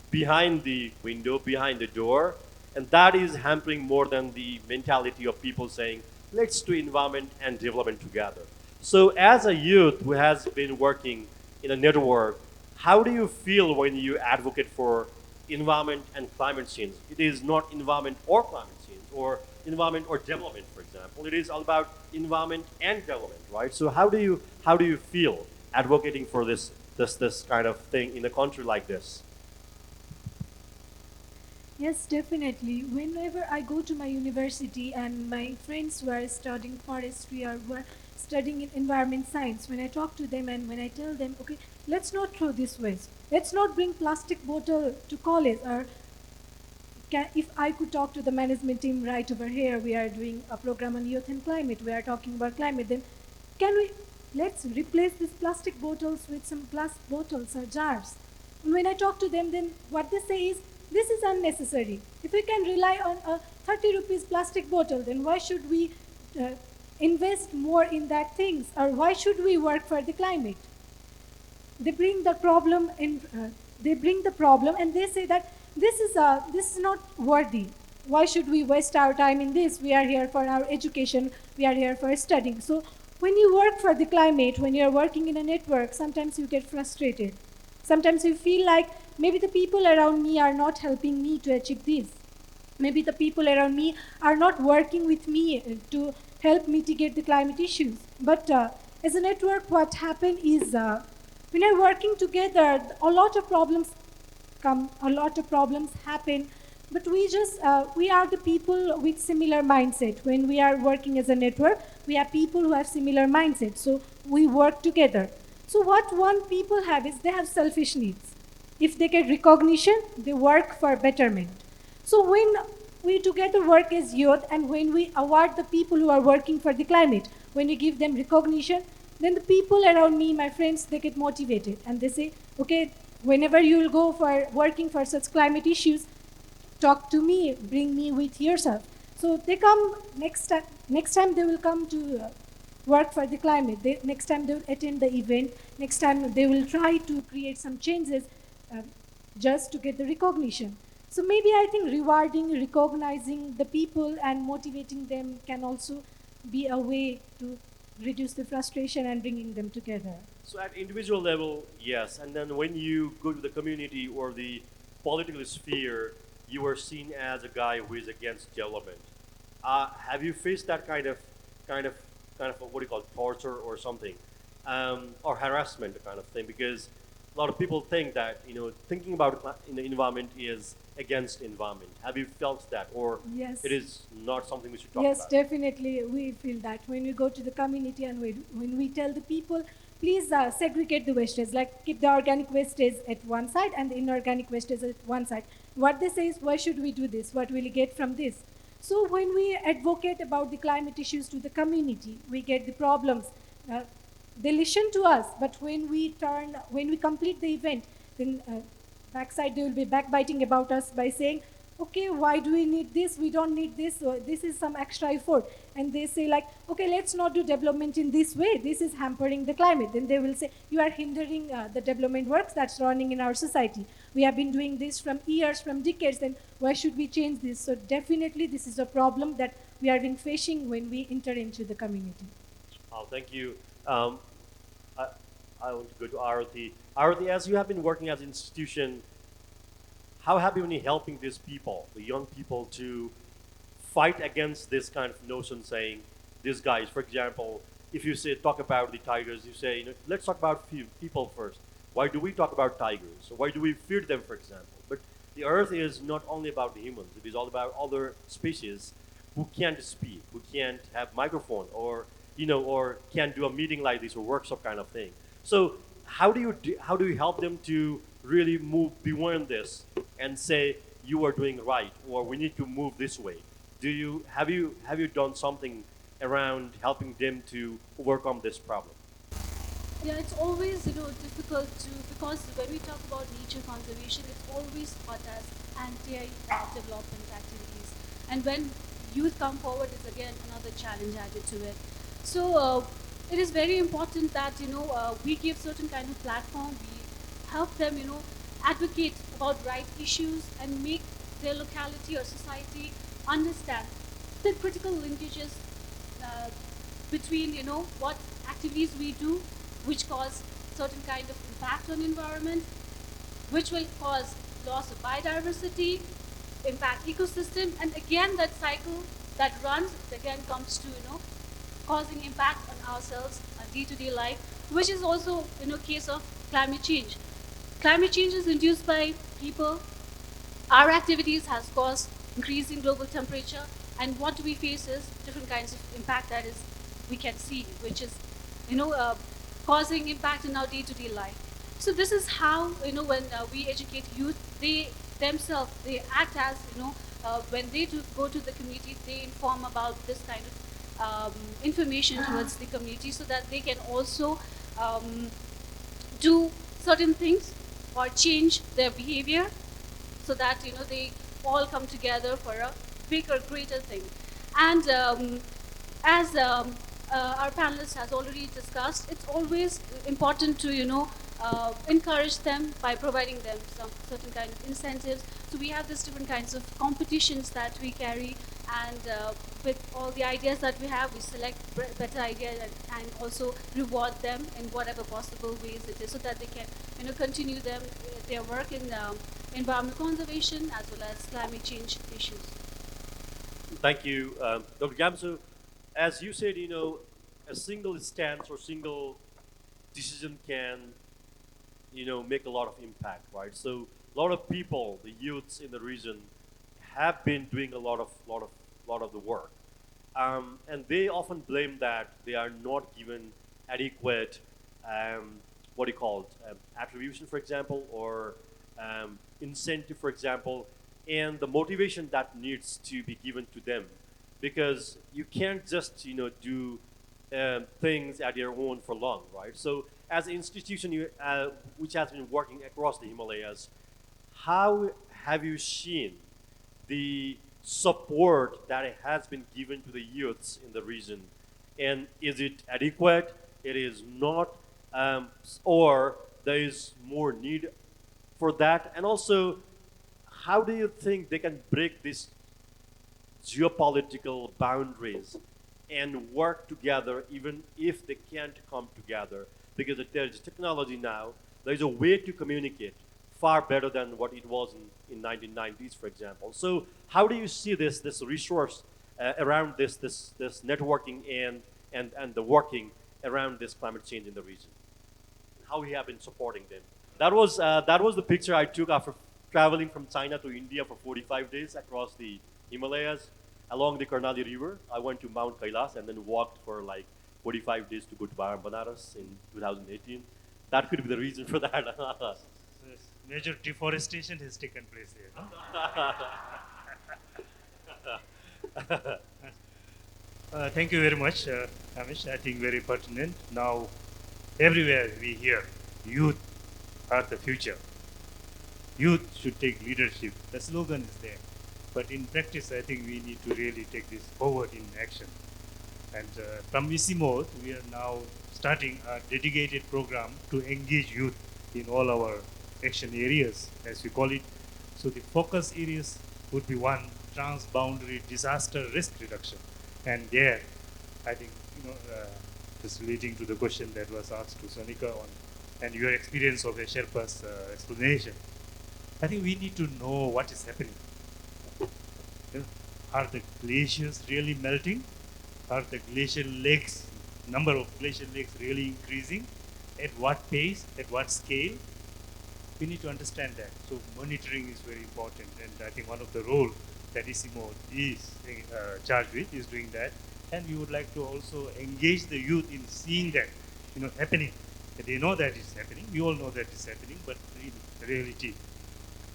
behind the window, behind the door, and that is hampering more than the mentality of people saying, let's do environment and development together. So, as a youth who has been working in a network, how do you feel when you advocate for environment and climate change? It is not environment or climate change, or environment or development, for example. It is all about environment and development, right? So, how do you feel advocating for this kind of thing in a country like this? Yes, definitely. Whenever I go to my university and my friends who are studying forestry or who are studying in environment science, when I talk to them and when I tell them, okay, let's not throw this waste. Let's not bring plastic bottle to college. Or if I could talk to the management team right over here, we are doing a program on youth and climate. We are talking about climate. Then can we let's replace these plastic bottles with some glass bottles or jars? And when I talk to them, then what they say is, this is unnecessary. If we can rely on a 30 rupees plastic bottle, then why should we uh, invest more in that things? Or why should we work for the climate? They bring the problem in. They bring the problem and they say that this is not worthy. Why should we waste our time in this? We are here for our education. We are here for studying. So when you work for the climate, when you are working in a network, sometimes you get frustrated. Sometimes you feel like maybe the people around me are not helping me to achieve this. Maybe the people around me are not working with me to help mitigate the climate issues. But as a network, what happened is when we're working together, a lot of problems come, a lot of problems happen. But we are the people with similar mindset. When we are working as a network, we are people who have similar mindset. So we work together. So what one people have is they have selfish needs. If they get recognition, they work for betterment. So when we together work as youth and when we award the people who are working for the climate, when we give them recognition, then the people around me, my friends, they get motivated and they say, okay, whenever you will go for working for such climate issues, talk to me, bring me with yourself. So they come next time. Next time they will come to work for the climate. Next time they will attend the event. Next time they will try to create some changes uh, just to get the recognition. So maybe I think rewarding, recognizing the people and motivating them can also be a way to reduce the frustration and bringing them together. So at individual level, yes, and then when you go to the community or the political sphere, you are seen as a guy who is against development. Have you faced that kind of, what do you call it, torture or something, or harassment kind of thing? Because a lot of people think that thinking about in the environment is against environment. Have you felt that, or Yes. it is not something we should talk Yes, about? definitely. We feel that when we go to the community and when we tell the people, please segregate the wastage, like keep the organic wastage at one side and the inorganic wastage at one side. What they say is, why should we do this? What will we get from this? So when we advocate about the climate issues to the community, we get the problems. Uh, They listen to us, but when we complete the event, then backside they will be backbiting about us by saying, okay, why do we need this? We don't need this. This is some extra effort. And they say like, okay, let's not do development in this way. This is hampering the climate. Then they will say, you are hindering the development works that's running in our society. We have been doing this from years, from decades, then why should we change this? So definitely this is a problem that we are being facing when we enter into the community. Oh, thank you. Um, I, I want to go to Arati. Arati, as you have been working as an institution, how have you been helping these people, the young people, to fight against this kind of notion saying, these guys, for example, if you say talk about the tigers, you say, let's talk about people first. Why do we talk about tigers? Why do we fear them, for example? But the earth is not only about the humans, it is all about other species who can't speak, who can't have microphone, or can't do a meeting like this or workshop kind of thing. So how do you help them to really move beyond this and say you are doing right or we need to move this way? Have you done something around helping them to overcome this problem? Yeah, it's always difficult to, because when we talk about nature conservation, it's always thought as anti-development activities, and when youth come forward is again another challenge added to it. So it is very important that we give certain kind of platform, we help them advocate about right issues and make their locality or society understand the critical linkages uh, between what activities we do, which cause certain kind of impact on environment, which will cause loss of biodiversity, impact ecosystem, and again that cycle that runs again comes to causing impact on ourselves, our day-to-day life, which is also case of climate change. Climate change is induced by people. Our activities has caused increase in global temperature, and what we face is different kinds of impact that is we can see, which is you know uh, causing impact in our day-to-day life. So this is how when we educate youth, they themselves they act as when they do go to the community, they inform about this kind of information towards the community, so that they can also um, do certain things or change their behavior, so that they all come together for a bigger, greater thing. And as our panelist has already discussed, it's always important to encourage them by providing them some certain kind of incentives. So we have these different kinds of competitions that we carry, and with all the ideas that we have, we select better ideas, and also reward them in whatever possible ways it is, so that they can continue their work in environmental conservation as well as climate change issues. Thank you, Dr. Gamsu. As you said, a single stance or single decision can, make a lot of impact, right? So a lot of people, the youths in the region, have been doing a lot of the work, and they often blame that they are not given adequate, what do you call it, attribution, for example, or incentive, for example, and the motivation that needs to be given to them, because you can't just do things at your own for long, right? So as an institution which has been working across the Himalayas, how have you seen the support that it has been given to the youths in the region, and is it adequate? It is not, or there is more need for that? And also, how do you think they can break these geopolitical boundaries and work together even if they can't come together? Because there's technology now, there's a way to communicate far better than what it was in 1990s, for example. So how do you see this resource around this networking and the working around this climate change in the region? How we have been supporting them? That was the picture I took after traveling from China to India for 45 days across the Himalayas along the Karnali River. I went to Mount Kailas and then walked for like 45 days to go to Banaras in 2018. That could be the reason for that. Yes, major deforestation has taken place here. No? Thank you very much, Amish. I think very pertinent. Now, Everywhere we hear youth are the future. Youth should take leadership. The slogan is there. But in practice, I think we need to really take this forward in action. And from ISIMOD, we are now starting a dedicated program to engage youth in all our action areas, as we call it. So the focus areas would be one, transboundary disaster risk reduction. And there, I think, just relating to the question that was asked to Sonika on, and your experience of a Sherpa's explanation, I think we need to know what is happening. Are the glaciers really melting? Are the glacial lakes, number of glacial lakes really increasing? At what pace? At what scale? We need to understand that. So monitoring is very important, and I think one of the role that ISIMO is charged with is doing that. And we would like to also engage the youth in seeing that, happening. They know that it's happening. We all know that it's happening, but in reality,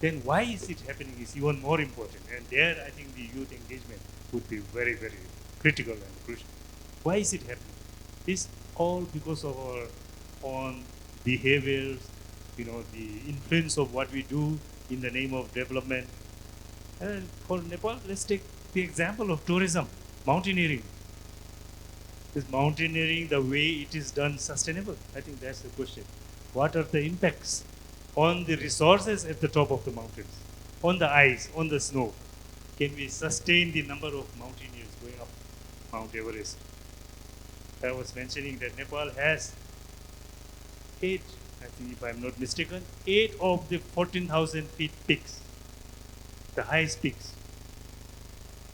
then why is it happening is even more important. And there, I think the youth engagement would be very, very critical and crucial. Why is it happening? It's all because of our own behaviors, the influence of what we do in the name of development. And for Nepal, let's take the example of tourism, mountaineering. Is mountaineering the way it is done sustainable? I think that's the question. What are the impacts on the resources at the top of the mountains, on the ice, on the snow? Can we sustain the number of mountaineers going up Mount Everest? I was mentioning that Nepal has 8, I think if I'm not mistaken, 8 of the 14,000 feet peaks, the highest peaks.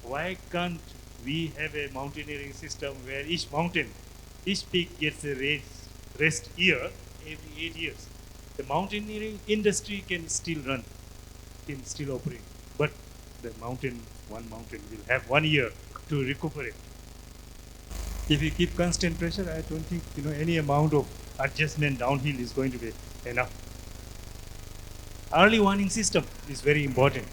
Why can't we have a mountaineering system where each mountain, each peak gets a rest year every 8 years? The mountaineering industry can still run, can still operate, but the one mountain will have 1 year to recuperate. If we keep constant pressure, I don't think any amount of adjustment downhill is going to be enough. Early warning system is very important.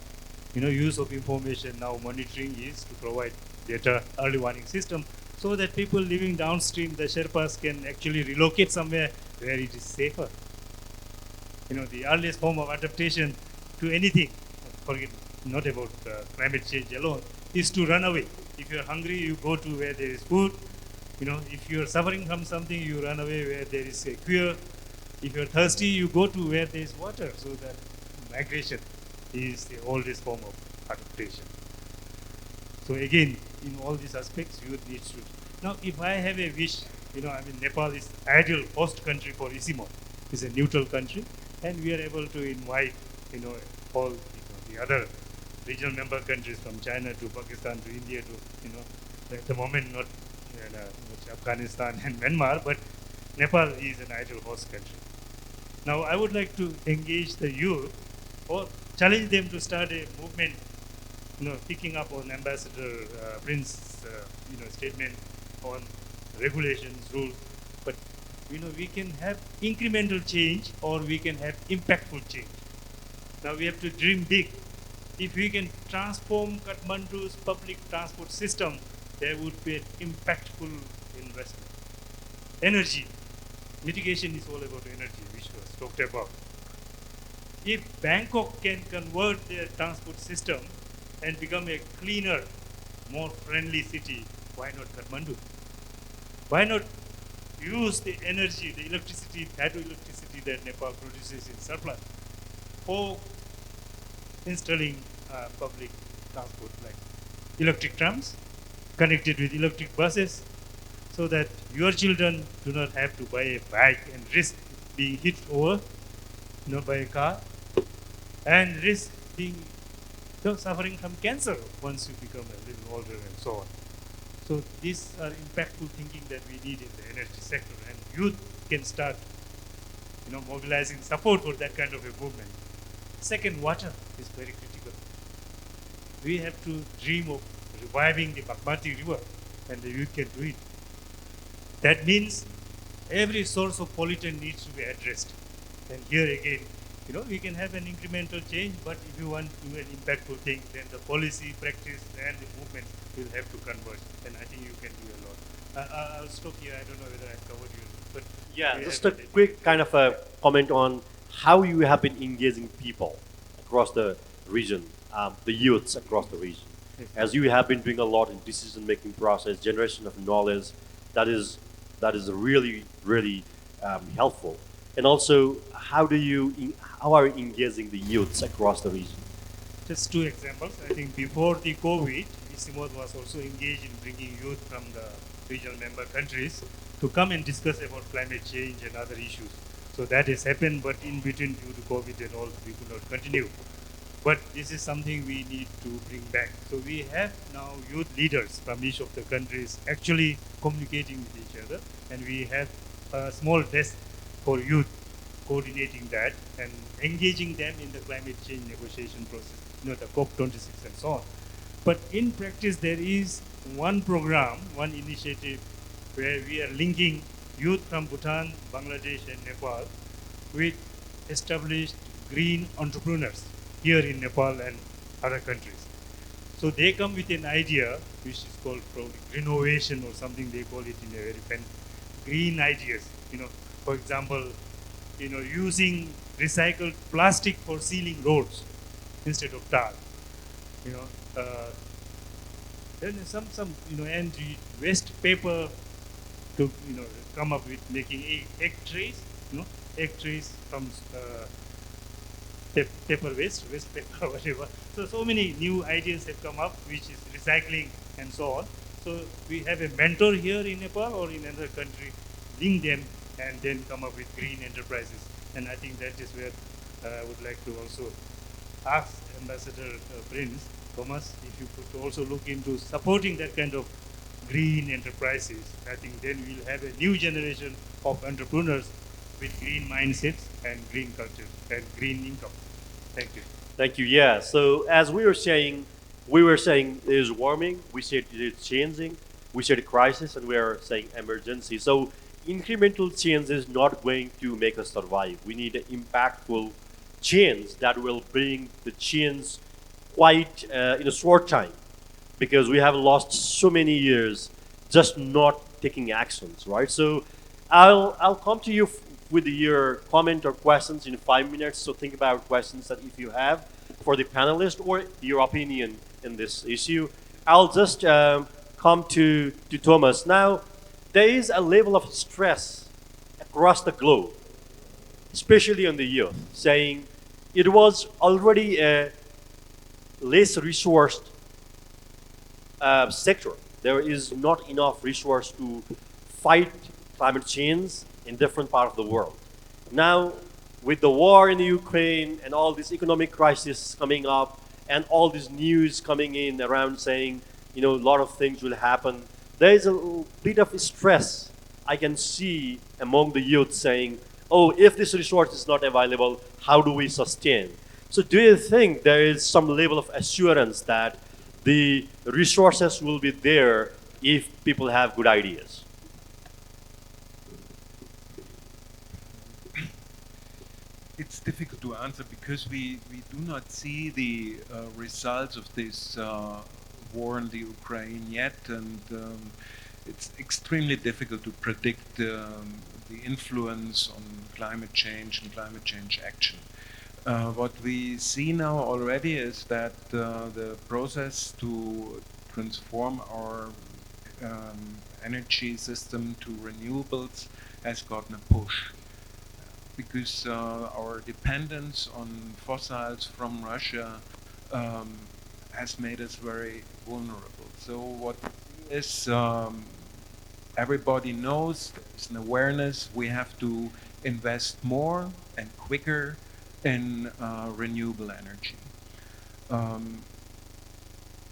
Use of information now, monitoring is to provide data early warning system so that people living downstream, the Sherpas, can actually relocate somewhere where it is safer. The earliest form of adaptation to anything, forget not about climate change alone, is to run away. If you're hungry, you go to where there is food. If you're suffering from something, you run away where there is a cure. If you're thirsty, you go to where there is water. So that migration is the oldest form of adaptation. So again, in all these aspects, youth needs to. Now, if I have a wish, Nepal is ideal host country for ISIMO. It's a neutral country, and we are able to invite, all the other regional member countries from China to Pakistan to India to, at the moment not Afghanistan and Myanmar, but Nepal is an ideal host country. Now, I would like to engage the youth or challenge them to start a movement, picking up on Ambassador Prince's, statement on regulations, rules. But, we can have incremental change or we can have impactful change. Now, we have to dream big. If we can transform Kathmandu's public transport system, there would be an impactful investment. Energy. Mitigation is all about energy, which was talked about. If Bangkok can convert their transport system and become a cleaner, more friendly city, why not Kathmandu? Why not use the energy, the electricity, hydroelectricity that Nepal produces in surplus for installing public transport like electric trams connected with electric buses so that your children do not have to buy a bike and risk being hit over by a car and risk being suffering from cancer once you become a little older and so on. So these are impactful thinking that we need in the energy sector, and youth can start mobilizing support for that kind of a movement. Second, water is very critical. We have to dream of reviving the Bagmati river, and the youth can do it. That means every source of pollutant needs to be addressed. And here again, we can have an incremental change, but if you want to do an impactful thing, then the policy, practice, and the movement will have to converge. And I think you can do a lot. I'll stop here. I don't know whether I've covered you, but Yeah, We just have a a quick kind dedicated of a comment on how you have been engaging people across the region, the youths across the region, as you have been doing a lot in decision-making process, generation of knowledge. That is that is really really helpful. And also, how are you engaging the youths across the region? Just two examples. I think before the COVID, ICMOD was also engaged in bringing youth from the regional member countries to come and discuss about climate change and other issues. So that has happened, but in between due to COVID and all, we could not continue. But this is something we need to bring back. So we have now youth leaders from each of the countries actually communicating with each other, and we have a small desk for youth coordinating that and engaging them in the climate change negotiation process, the COP26 and so on. But in practice, there is one program, one initiative where we are linking youth from Bhutan, Bangladesh, and Nepal with established green entrepreneurs here in Nepal and other countries. So they come with an idea which is called probably innovation or something they call it in a very green ideas. For example, using recycled plastic for sealing roads instead of tar. You know, uh, then some and waste paper to come up with making egg trays. Egg trays from paper waste paper, whatever. So many new ideas have come up, which is recycling and so on. So we have a mentor here in Nepal or in another country, link them and then come up with green enterprises. And I think that is where I would like to also ask Ambassador Prince Thomas if you could also look into supporting that kind of green enterprises. I think then we'll have a new generation of entrepreneurs with green mindsets and green culture and green income. Thank you. Thank you. Yeah. So as we were saying it is warming. We said it is changing. We said crisis, and we are saying emergency. So incremental change is not going to make us survive. We need an impactful change that will bring the change quite in a short time, because we have lost so many years just not taking actions, right? So I'll come to you with your comment or questions in 5 minutes. So think about questions that if you have for the panelist or your opinion in this issue. I'll just come to Thomas. Now, there is a level of stress across the globe, especially on the youth, saying it was already a less resourced sector. There is not enough resource to fight climate change in different parts of the world. Now, with the war in the Ukraine and all this economic crisis coming up and all this news coming in around saying, a lot of things will happen, there is a bit of stress I can see among the youth saying, oh, if this resource is not available, how do we sustain? So do you think there is some level of assurance that the resources will be there if people have good ideas? It's difficult to answer because we do not see the results of this war in the Ukraine yet, and it's extremely difficult to predict the influence on climate change and climate change action. What we see now already is that the process to transform our energy system to renewables has gotten a push because our dependence on fossils from Russia um, has made us very vulnerable. So what is everybody knows there's an awareness we have to invest more and quicker in renewable energy. Um,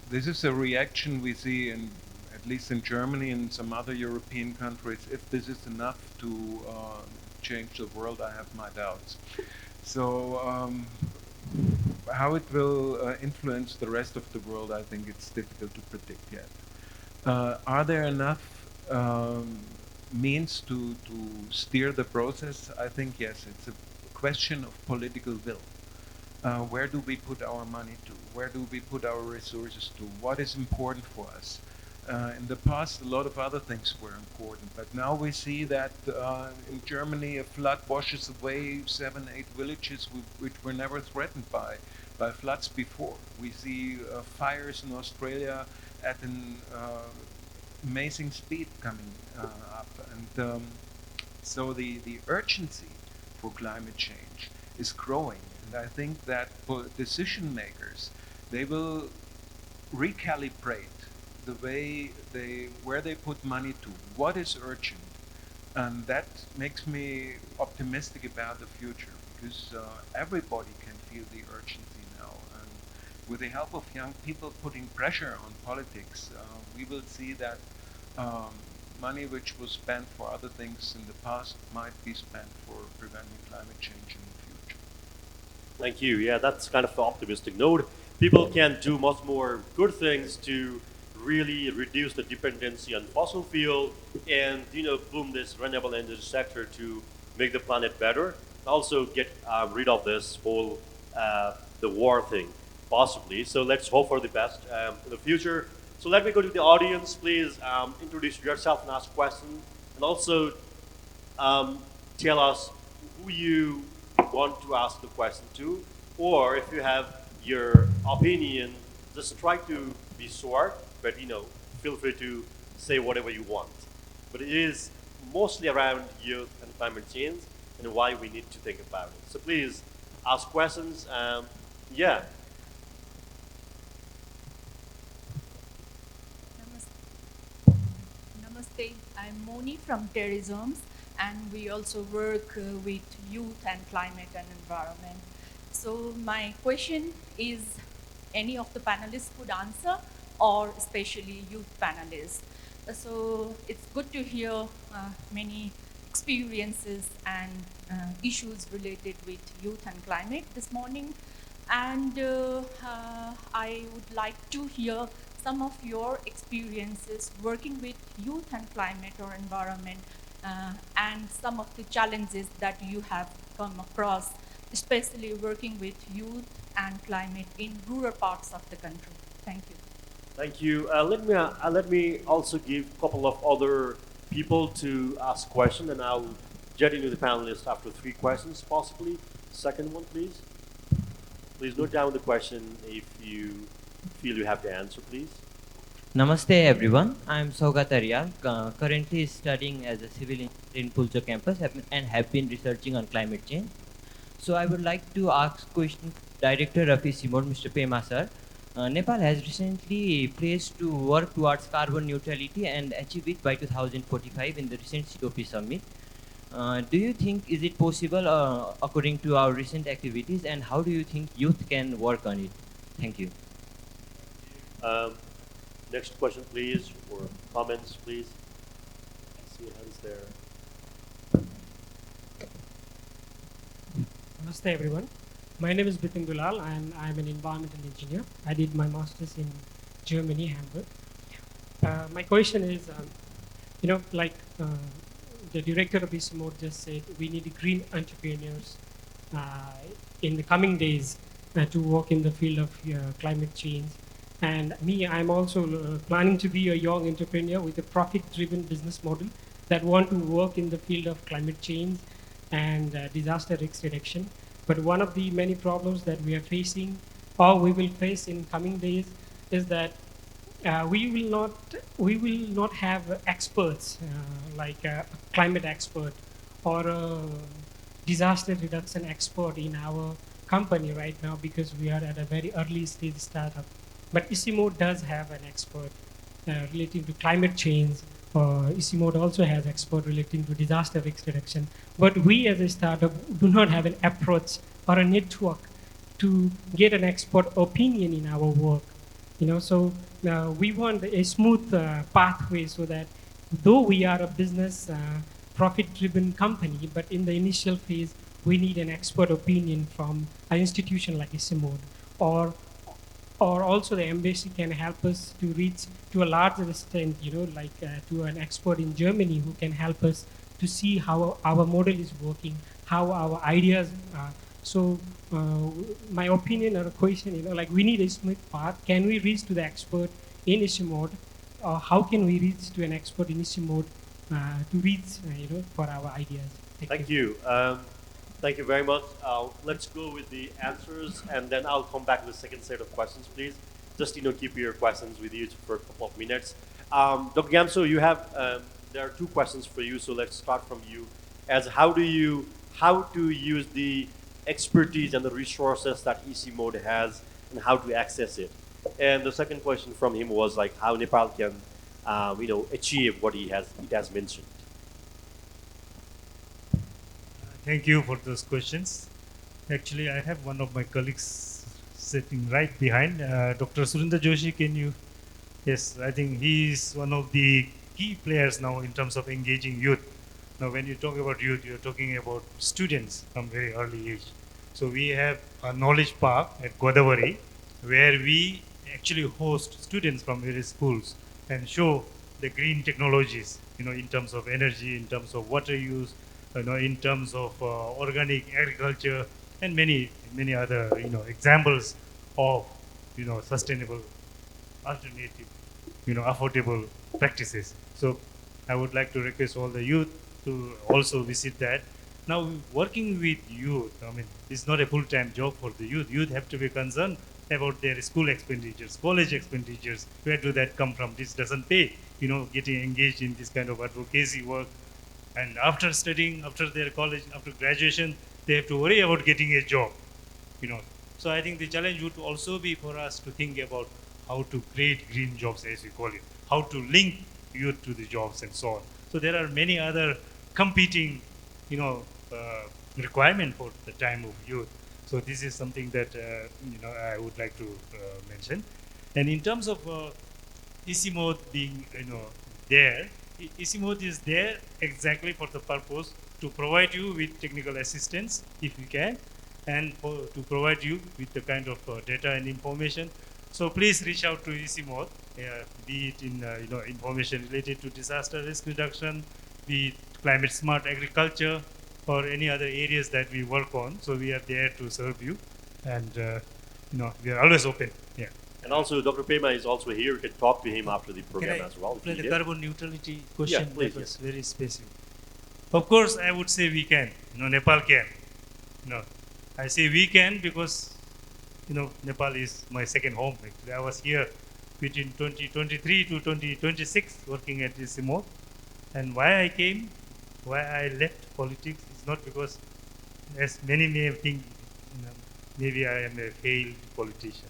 this is a reaction we see in at least in Germany and some other European countries. If this is enough to change the world, I have my doubts. So how it will influence the rest of the world, I think it's difficult to predict yet. Are there enough means to steer the process? I think yes. It's a question of political will. Where do we put our money to? Where do we put our resources to? What is important for us? In the past, a lot of other things were important, but now we see that in Germany, a flood washes away 7, 8 villages which were never threatened by floods before. We see fires in Australia at an amazing speed coming up, and so the urgency for climate change is growing, and I think that decision makers, they will recalibrate the way where they put money to, what is urgent, and that makes me optimistic about the future because everybody can feel the urgency now. And with the help of young people putting pressure on politics, we will see that um, money which was spent for other things in the past might be spent for preventing climate change in the future. Thank you. Yeah, that's kind of an optimistic note. People can do much more good things to really reduce the dependency on fossil fuel and boom this renewable energy sector to make the planet better. Also get rid of this whole the war thing possibly. So let's hope for the best in the future. So let me go to the audience. Please introduce yourself and ask questions, and also um, tell us who you want to ask the question to, or if you have your opinion, just try to be short, but feel free to say whatever you want. But it is mostly around youth and climate change and why we need to think about it. So please ask questions. Yeah. Namaste. I'm Moni from Terrorisms, and we also work with youth and climate and environment. So my question is, any of the panelists could answer, or especially youth panelists. So it's good to hear many experiences and issues related with youth and climate this morning. And I would like to hear some of your experiences working with youth and climate or environment and some of the challenges that you have come across, especially working with youth and climate in rural parts of the country. Thank you. Thank you. Let me also give a couple of other people to ask questions, and I'll get into the panelists after 3 questions, possibly. Second one, please. Please note down the question if you feel you have to answer, please. Namaste everyone, I am Saugat Aryal, currently studying as a civil engineer in Pulcho campus and have been researching on climate change. So I would like to ask question Director of ICIMOD, Mr. Pema sir. Nepal has recently pledged to work towards carbon neutrality and achieve it by 2045 in the recent COP summit. Do you think is it possible according to our recent activities, and how do you think youth can work on it? Thank you. Um, Next question, please, or comments, please. I see hands there. Namaste everyone. My name is Bitin Dulal and I'm an environmental engineer. I did my master's in Germany, Hamburg. My question is, like the director of ISMO just said, we need green entrepreneurs uh, in the coming days to work in the field of climate change. And me, I'm also planning to be a young entrepreneur with a profit-driven business model that want to work in the field of climate change and disaster risk reduction. But one of the many problems that we are facing, or we will face in coming days, is that we will not have experts like a climate expert or a disaster reduction expert in our company right now because we are at a very early stage startup. But ISIMO does have an expert relating to climate change. ISIMO also has expert relating to disaster risk reduction. But we as a startup do not have an approach or a network to get an expert opinion in our work. So we want a smooth pathway so that though we are a business profit-driven company, but in the initial phase, we need an expert opinion from an institution like ISIMO, or or also the embassy can help us to reach to a larger extent, like to an expert in Germany who can help us to see how our model is working, how our ideas are. So my opinion or a question, like we need a smooth path. Can we reach to the expert in Ishimod how can we reach to an expert in easy mode to reach, for our ideas? Thank you. Thank you very much. Let's go with the answers, and then I'll come back with the second set of questions, please. Just keep your questions with you for a couple of minutes. Dr. Gamso, you have there are two questions for you, so let's start from you. As how to use the expertise and the resources that EC Mode has, and how to access it. And the second question from him was like how Nepal can, achieve what it has mentioned. Thank you for those questions. Actually, I have one of my colleagues sitting right behind. Dr. Surinder Joshi, can you? Yes, I think he is one of the key players now in terms of engaging youth. Now, when you talk about youth, you're talking about students from very early age. So we have a knowledge park at Godavari, where we actually host students from various schools and show the green technologies, in terms of energy, in terms of water use, in terms of organic agriculture, and many other, examples of, sustainable alternative, affordable practices. So I would like to request all the youth to also visit that. Now, working with youth, I mean, it's not a full-time job for the youth. Youth have to be concerned about their school expenditures, college expenditures. Where do that come from? This doesn't pay, getting engaged in this kind of advocacy work. And after studying, after their college, after graduation, they have to worry about getting a job, you know. So I think the challenge would also be for us to think about how to create green jobs, as we call it, how to link youth to the jobs and so on. So there are many other competing, requirement for the time of youth. So this is something that I would like to mention. And in terms of EC mode being there, EC mode is there exactly for the purpose to provide you with technical assistance if you can, and to provide you with the kind of data and information. So please reach out to EC mode, be it in information related to disaster risk reduction, be it climate smart agriculture, or any other areas that we work on. So we are there to serve you, and we are always open. Yeah. And also, Dr. Pema is also here. You can talk to him after the Can program I as well. play the carbon neutrality question? Yeah, please, That was very specific. Of course, I would say we can. Nepal can. I say we can because Nepal is my second home. Actually, I was here between 2023 to 2026 working at ISIMO. And why I came, why I left politics is not because, as many may think, maybe I am a failed politician.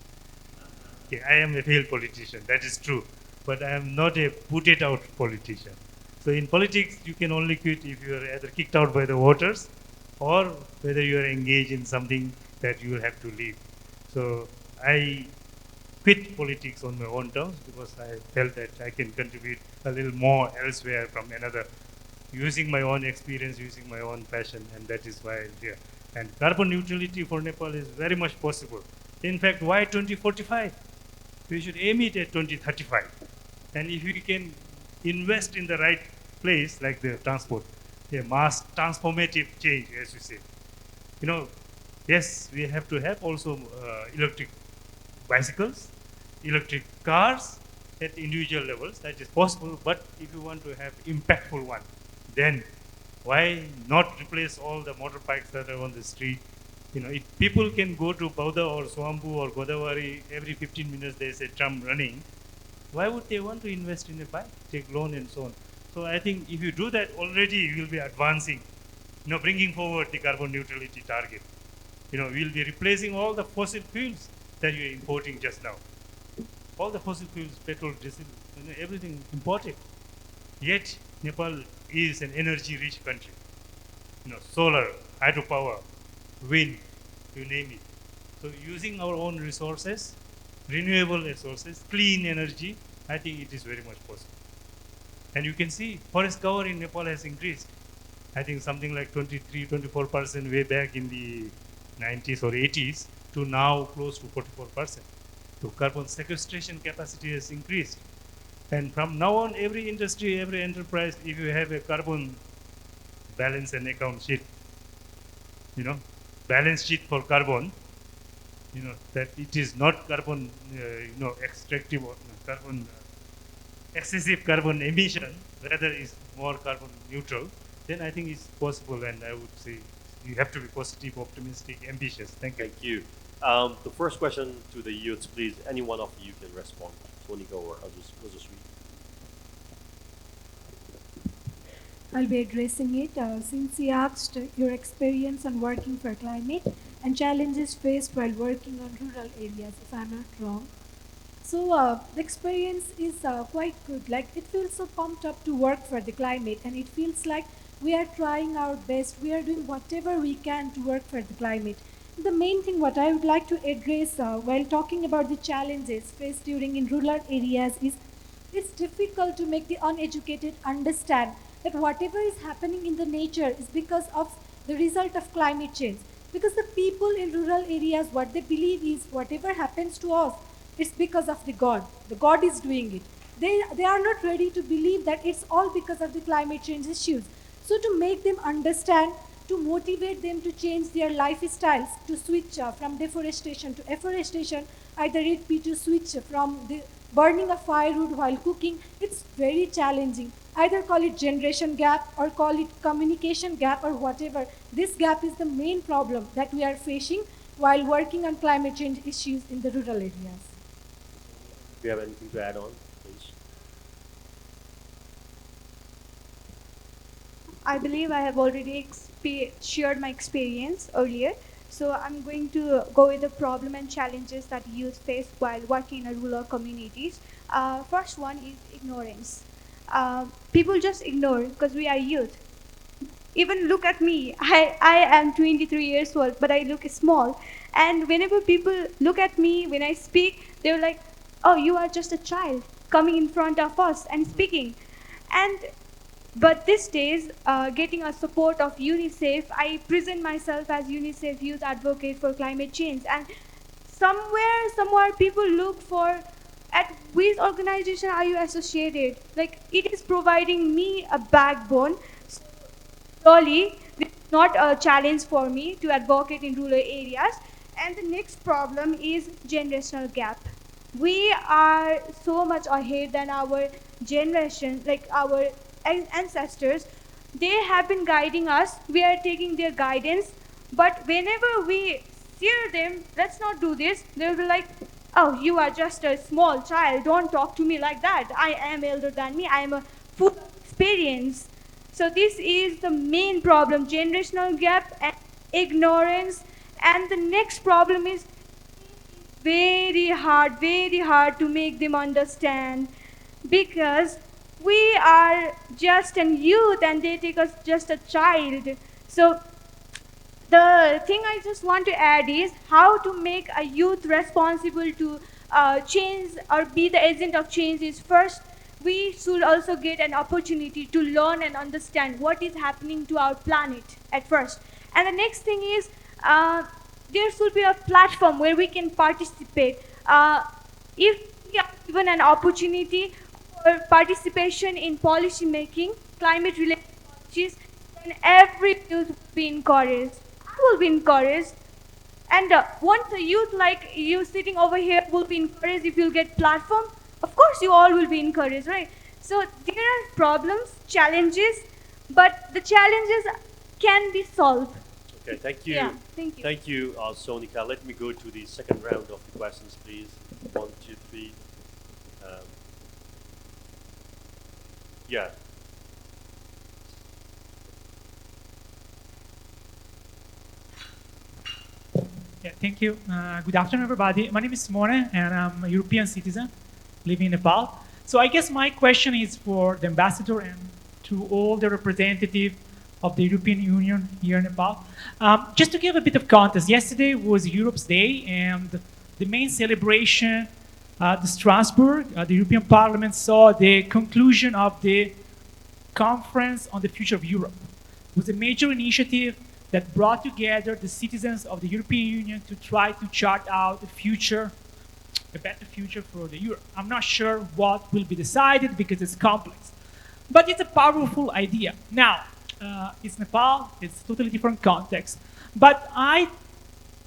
Okay, I am a failed politician, that is true. But I am not a put it out politician. So in politics, you can only quit if you are either kicked out by the voters or whether you are engaged in something that you will have to leave. So I quit politics on my own terms because I felt that I can contribute a little more elsewhere from another, using my own experience, using my own passion, and that is why I'm here. And carbon neutrality for Nepal is very much possible. In fact, why 2045? We should aim it at 2035. And if we can invest in the right place, like the transport, a mass transformative change, as you say. Yes, we have to have also electric bicycles, electric cars at individual levels. That is possible. But if you want to have impactful one, then why not replace all the motorbikes that are on the street? If people can go to Bauda or Swambu or Godavari every 15 minutes, there is a tram running. Why would they want to invest in a bike, take loan and so on? So I think if you do that already, you will be advancing, bringing forward the carbon neutrality target. We'll be replacing all the fossil fuels that you're importing just now. All the fossil fuels, petrol, diesel, everything imported. Yet Nepal is an energy-rich country. Solar, hydropower, wind, you name it. So using our own resources, renewable resources, clean energy, I think it is very much possible. And you can see forest cover in Nepal has increased. I think something like 23, 24% way back in the 90s or 80s to now close to 44%. So carbon sequestration capacity has increased. And from now on, every industry, every enterprise, if you have a carbon balance and account sheet, balance sheet for carbon, that it is not carbon, extractive or carbon excessive carbon emission, rather is more carbon neutral, then I think it's possible, and I would say you have to be positive, optimistic, ambitious. Thank you. Thank you. The first question to the youths, please. Any one of you can respond. Sonika or Azuswi. I'll be addressing it. Since he asked your experience on working for climate and challenges faced while working on rural areas, if I'm not wrong. So the experience is quite good. Like it feels so pumped up to work for the climate, and it feels like we are trying our best. We are doing whatever we can to work for the climate. The main thing what I would like to address while talking about the challenges faced during in rural areas is it's difficult to make the uneducated understand that whatever is happening in the nature is because of the result of climate change. Because the people in rural areas, what they believe is whatever happens to us, it's because of the God. The God is doing it. They are not ready to believe that it's all because of the climate change issues. So to make them understand, to motivate them to change their lifestyles, to switch from deforestation to afforestation, either it be to switch from the burning of firewood while cooking, it's very challenging. Either call it generation gap or call it communication gap or whatever. This gap is the main problem that we are facing while working on climate change issues in the rural areas. Do you have anything to add on, please? I believe I have already shared my experience earlier. So I'm going to go with the problem and challenges that youth face while working in rural communities. First one is ignorance. People just ignore because we are youth. Even look at me. I am 23 years old, but I look small. And whenever people look at me when I speak, they're like, "Oh, you are just a child coming in front of us and speaking." And but these days, getting a support of UNICEF, I present myself as UNICEF Youth Advocate for Climate Change. And somewhere, people look for at which organization are you associated? Like it is providing me a backbone. Surely, this is not a challenge for me to advocate in rural areas. And the next problem is generational gap. We are so much ahead than our generation, like our ancestors. They have been guiding us. We are taking their guidance. But whenever we steer them, let's not do this, they'll be like, "Oh, you are just a small child. Don't talk to me like that. I am elder than me. I am a full of experience." So this is the main problem, generational gap and ignorance. And the next problem is very hard to make them understand because we are just a youth and they take us just a child. So the thing I just want to add is how to make a youth responsible to change or be the agent of change is first we should also get an opportunity to learn and understand what is happening to our planet at first. And the next thing is there should be a platform where we can participate. If we are given an opportunity for participation in policy making, climate related policies, then every youth will be encouraged. I will be encouraged. And once a youth like you sitting over here will be encouraged if you'll get platform, of course you all will be encouraged, right? So there are problems, challenges, but the challenges can be solved. Okay, thank you. Yeah, thank you. Thank you, Sonika. Let me go to the second round of the questions, please. 1, 2, 3. Um, yeah. Yeah, thank you. Good afternoon, everybody. My name is Simone, and I'm a European citizen living in Nepal. So I guess my question is for the ambassador and to all the representatives of the European Union here in Nepal. Just to give a bit of context, yesterday was Europe's Day, and the main celebration at Strasbourg, the European Parliament saw the conclusion of the Conference on the Future of Europe. It was a major initiative that brought together the citizens of the European Union to try to chart out a better future for the Europe. I'm not sure what will be decided because it's complex, but it's a powerful idea. Now, it's Nepal, it's a totally different context, but I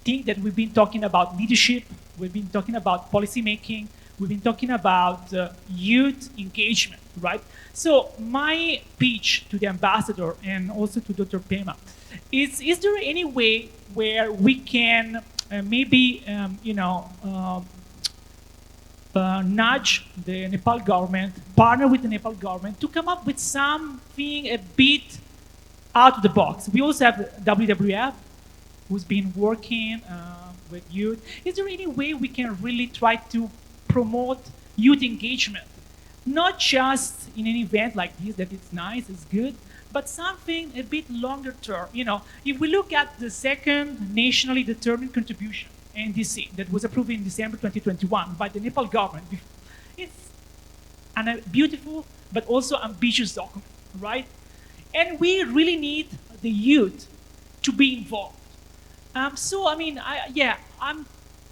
think that we've been talking about leadership, we've been talking about policy making, we've been talking about youth engagement, right? So my pitch to the ambassador and also to Dr. Pema is there any way where we can maybe, nudge the Nepal government, partner with the Nepal government to come up with something a bit out of the box? We also have WWF, who's been working with youth. Is there any way we can really try to promote youth engagement? Not just in an event like this, that it's nice, it's good, but something a bit longer term. If we look at the second nationally determined contribution, NDC, that was approved in December 2021 by the Nepal government, it's a beautiful but also ambitious document, right? And we really need the youth to be involved. I'm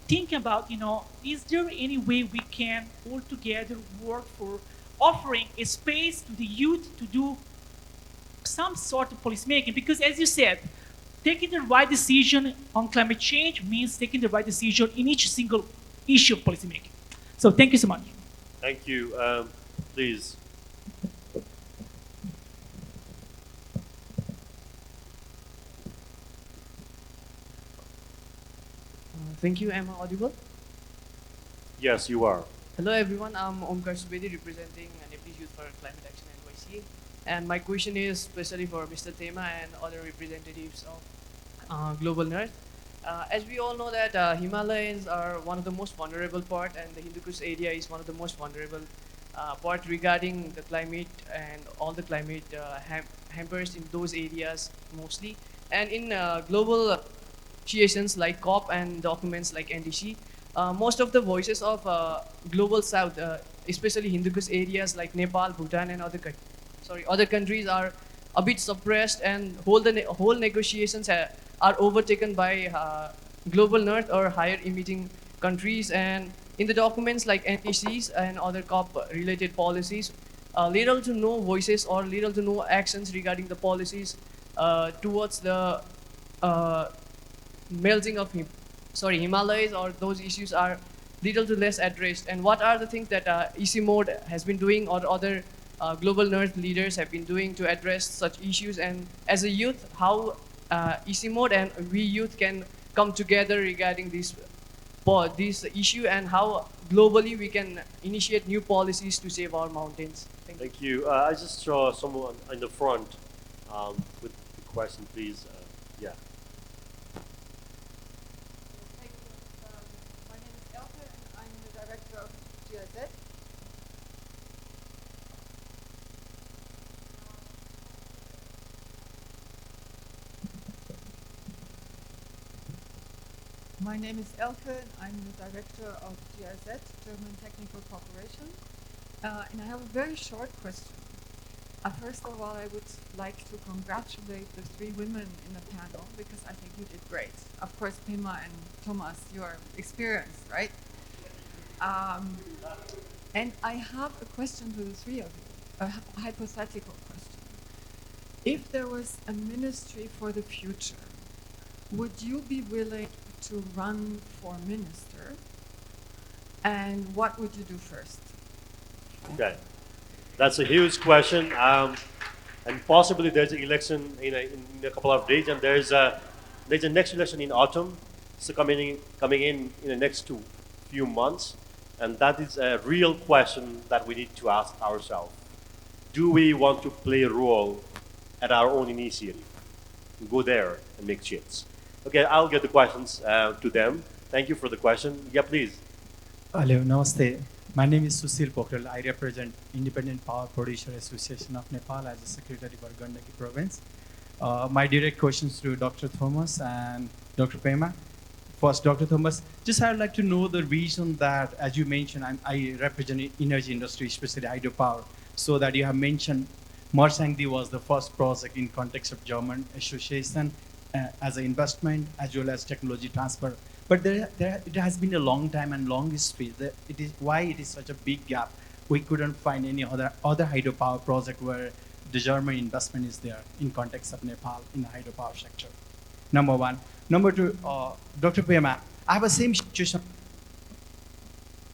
thinking about, is there any way we can all together work for offering a space to the youth to do some sort of policymaking? Because as you said, taking the right decision on climate change means taking the right decision in each single issue of policymaking. So thank you so much. Thank you. Please. Thank you. Am I audible? Yes, you are. Hello, everyone. I'm Omkar Subedi, representing Nepalese Youth for Climate Action NYC. And my question is especially for Mr. Tema and other representatives of Global North. As we all know that Himalayas are one of the most vulnerable part, and the Hindu Kush area is one of the most vulnerable part regarding the climate and all the climate hampers in those areas mostly. And in global associations like COP and documents like NDC, most of the voices of global south, especially Hindu Kush areas like Nepal, Bhutan, and other countries are a bit suppressed, and whole negotiations are overtaken by global north or higher emitting countries. And in the documents like NDCs and other COP related policies, little to no voices or little to no actions regarding the policies towards the melting of Himalayas, or those issues are little to less addressed. And what are the things that EC Mode has been doing, or other global north leaders have been doing to address such issues? And as a youth, how EC Mode and we youth can come together regarding this issue, and how globally we can initiate new policies to save our mountains? Thank you. I just saw someone in the front with the question, please. Yeah. My name is Elke, and I'm the director of GIZ. My name is Elke, and I'm the director of GIZ, German Technical Cooperation. And I have a very short question. First of all, I would like to congratulate the three women in the panel, because I think you did great. Of course, Pema and Thomas, you are experienced, right? And I have a question to the three of you, a hypothetical question. If there was a ministry for the future, would you be willing to run for minister? And what would you do first? Okay. That's a huge question. And possibly there's an election in a couple of days, and there's a next election in autumn, so coming in the next few months. And that is a real question that we need to ask ourselves. Do we want to play a role at our own initiative? Go there and make change. Okay, I'll get the questions to them. Thank you for the question. Yeah, please. Hello, namaste. My name is Susil Pokhrel. I represent Independent Power Producer Association of Nepal as a secretary for Gandaki province. My direct questions to Dr. Thomas and Dr. Pema. First, Dr. Thomas, just I would like to know the reason that, as you mentioned, I represent energy industry, especially hydropower, so that you have mentioned Marsangdi was the first project in context of German association as an investment as well as technology transfer. But it has been a long time and long history. Why it is such a big gap. We couldn't find any other hydropower project where the German investment is there in context of Nepal in the hydropower sector. Number one. Number two, Dr. Pema, I have the same situation.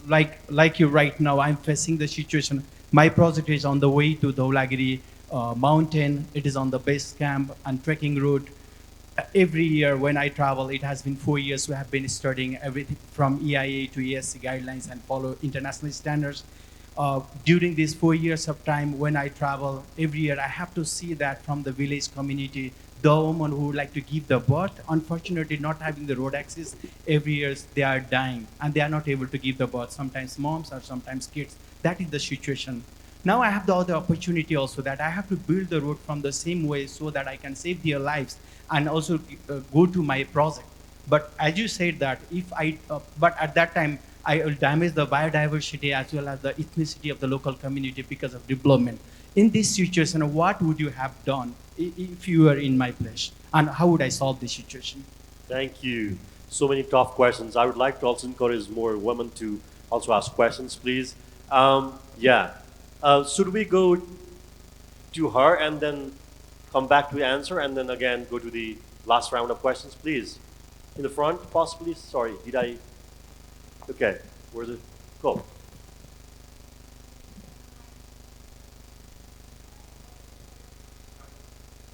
like you right now, I'm facing the situation. My project is on the way to Dhaulagiri mountain. It is on the base camp and trekking route. Every year when I travel, it has been 4 years, we have been studying everything from EIA to ESC guidelines and follow international standards. During these 4 years of time, when I travel every year, I have to see that from the village community, the women who would like to give the birth, unfortunately not having the road access, every year they are dying and they are not able to give the birth, sometimes moms or sometimes kids. That is the situation. Now I have the other opportunity also that I have to build the road from the same way so that I can save their lives and also go to my project. But as you said that if but at that time, I will damage the biodiversity as well as the ethnicity of the local community because of development. In this situation, what would you have done if you were in my place? And how would I solve this situation? Thank you. So many tough questions. I would like to also encourage more women to also ask questions, please. Yeah. Should we go to her and then come back to the answer and then again go to the last round of questions, please? In the front, possibly? Sorry, did I? Okay, where's it? Go.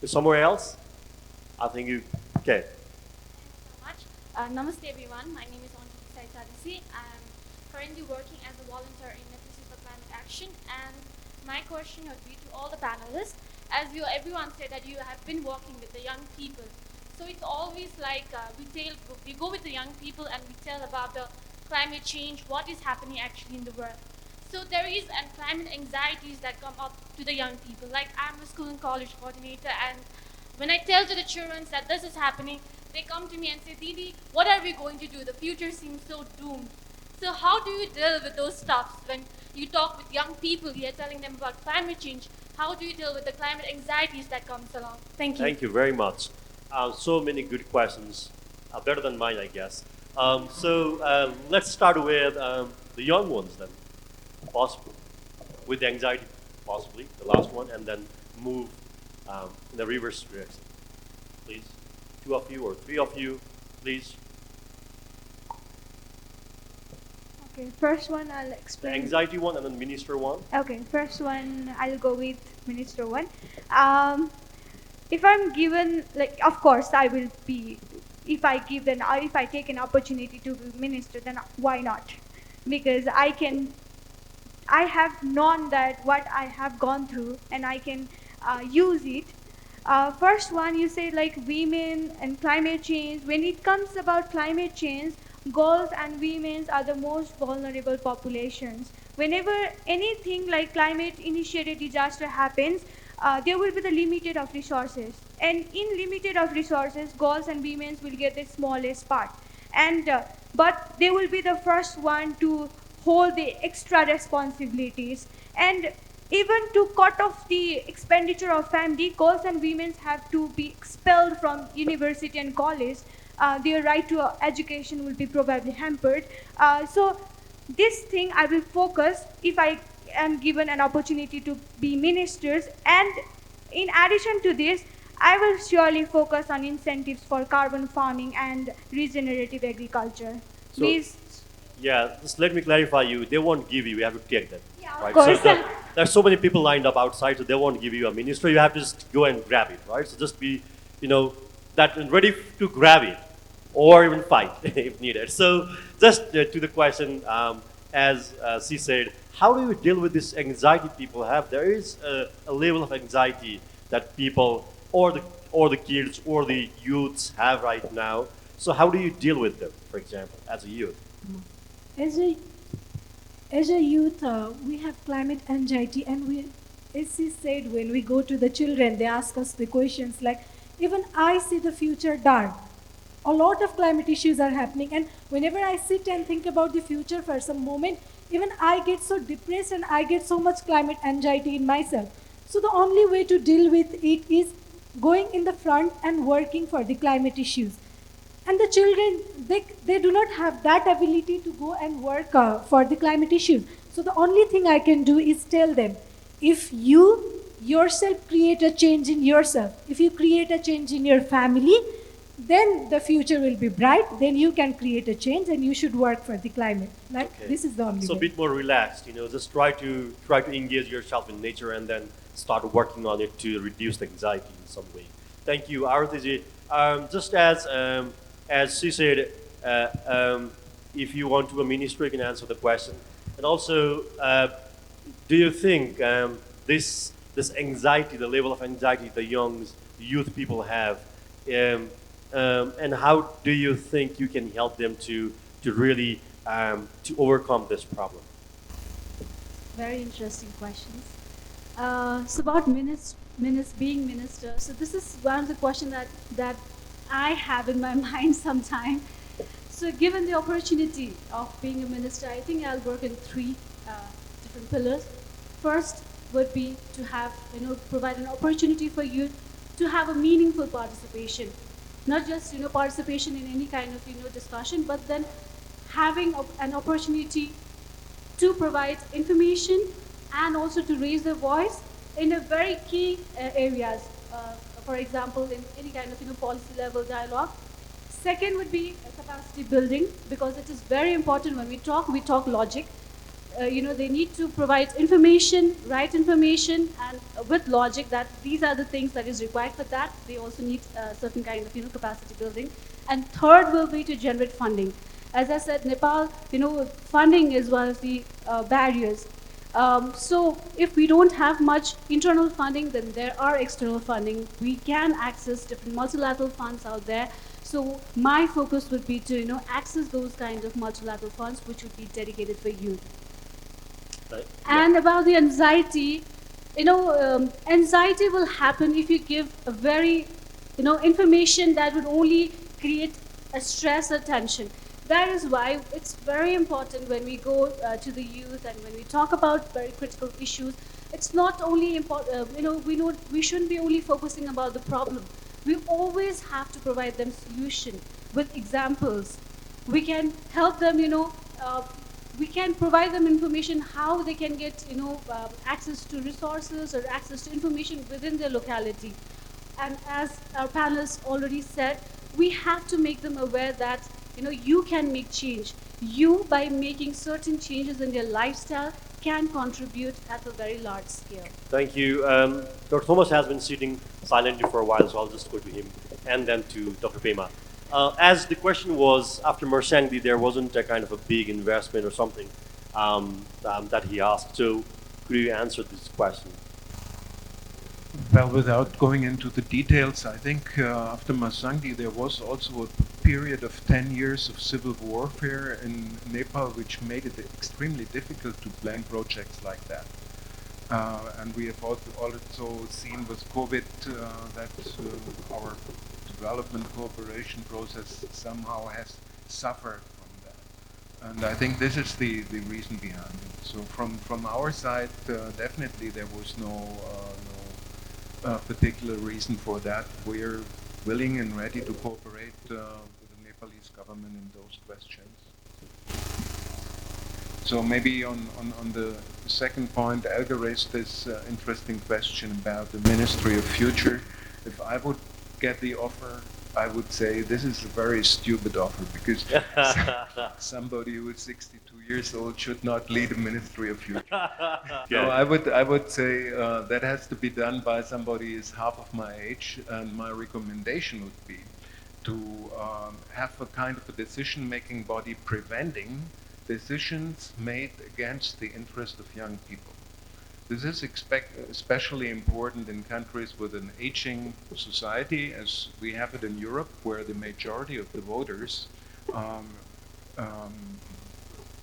Somewhere else? I think you. Okay. Much. Namaste everyone, my name is Untitled. I'm currently working as a volunteer in Netherlands for Climate Action, and my question would be to all the panelists, as everyone said that you have been working with the young people. So it's always like we go with the young people and we tell about the climate change, what is happening actually in the world. So there is climate anxieties that come up to the young people. Like I'm a school and college coordinator, and when I tell to the children that this is happening, they come to me and say, Didi, what are we going to do? The future seems so doomed. So how do you deal with those stuffs when you talk with young people, you're telling them about climate change? How do you deal with the climate anxieties that comes along? Thank you. Thank you very much. So many good questions, better than mine, I guess. Let's start with the young ones then, possible, with the anxiety, possibly, the last one, and then move in the reverse direction. Please, 2 of you or 3 of you, please. Okay, first one I'll The explain. anxiety one and then minister one. Okay, first one I'll go with minister one. If I'm given, like, of course I will be. If I take an opportunity to be minister, then why not? Because I have known that what I have gone through, and I can use it. First one, you say like women and climate change. When it comes about climate change, girls and women are the most vulnerable populations. Whenever anything like climate initiated disaster happens, there will be the limited of resources. And in limited of resources, girls and women will get the smallest part. And but they will be the first one to hold the extra responsibilities. And even to cut off the expenditure of family, girls and women have to be expelled from university and college. Their right to education will be probably hampered. So this thing I will focus if I am given an opportunity to be ministers. And in addition to this, I will surely focus on incentives for carbon farming and regenerative agriculture. So, Please. yeah, just let me clarify you. They won't give you have to take them. Yeah, of Right? course. So there's so many people lined up outside, so they won't give you a minister. You have to just go and grab it, right? So just be, that ready to grab it, or even fight if needed. So just to the question, as she said, how do you deal with this anxiety people have? There is a level of anxiety that people, or the kids, or the youths have right now. So how do you deal with them, for example, as a youth? As a youth, we have climate anxiety, and as he said, when we go to the children, they ask us the questions like, even I see the future dark. A lot of climate issues are happening, and whenever I sit and think about the future for some moment, even I get so depressed and I get so much climate anxiety in myself. So the only way to deal with it is going in the front and working for the climate issues. And the children, they do not have that ability to go and work for the climate issues. So the only thing I can do is tell them, if you yourself create a change in yourself, if you create a change in your family, then the future will be bright. Then you can create a change, and you should work for the climate. Like Okay. this is the only So a way. bit more relaxed, just try to engage yourself in nature and then start working on it to reduce the anxiety in some way. Thank you, Arthiji. Just as she said, if you want to a minister, you can answer the question. And also, do you think this anxiety, the level of anxiety the young youth people have, um, and how do you think you can help them to really to overcome this problem? Very interesting questions. So about being minister. So this is one of the questions that I have in my mind sometime. So given the opportunity of being a minister, I think I'll work in three different pillars. First would be to have, provide an opportunity for youth to have a meaningful participation, not just, participation in any kind of, discussion, but then having an opportunity to provide information and also to raise their voice in a very key areas. For example, in any kind of policy level dialogue. Second would be capacity building, because it is very important when we talk logic. They need to provide information, right information, and with logic that these are the things that is required for that. They also need certain kind of capacity building. And third will be to generate funding. As I said, Nepal, funding is one of the barriers. So if we don't have much internal funding, then there are external funding. We can access different multilateral funds out there. So my focus would be to access those kind of multilateral funds, which would be dedicated for youth. Right. And about the anxiety, anxiety will happen if you give a very, information that would only create a stress or tension. That is why it's very important when we go to the youth and when we talk about very critical issues. It's not only important, we shouldn't be only focusing about the problem. We always have to provide them solution with examples. We can help them, we can provide them information how they can get access to resources or access to information within their locality. And as our panelists already said, we have to make them aware that you can make change. You, by making certain changes in their lifestyle, can contribute at a very large scale. Thank you. Dr. Thomas has been sitting silently for a while, so I'll just go to him and then to Dr. Pema. As the question was, after Mersangdi, there wasn't a kind of a big investment or something that he asked. So could you answer this question? Well, without going into the details, I think after Masangdi there was also a period of 10 years of civil warfare in Nepal, which made it extremely difficult to plan projects like that. And we have also seen with COVID that our development cooperation process somehow has suffered from that. And I think this is the reason behind it. So from our side, definitely there was no particular reason for that. We're willing and ready to cooperate with the Nepalese government in those questions. So maybe on the second point, Elga raised this interesting question about the Ministry of Future. If I would get the offer, I would say this is a very stupid offer, because somebody who is 62 years old should not lead a Ministry of Future. No, I would say that has to be done by somebody who is half of my age, and my recommendation would be to have a kind of a decision-making body preventing decisions made against the interest of young people. This is especially important in countries with an aging society, as we have it in Europe, where the majority of the voters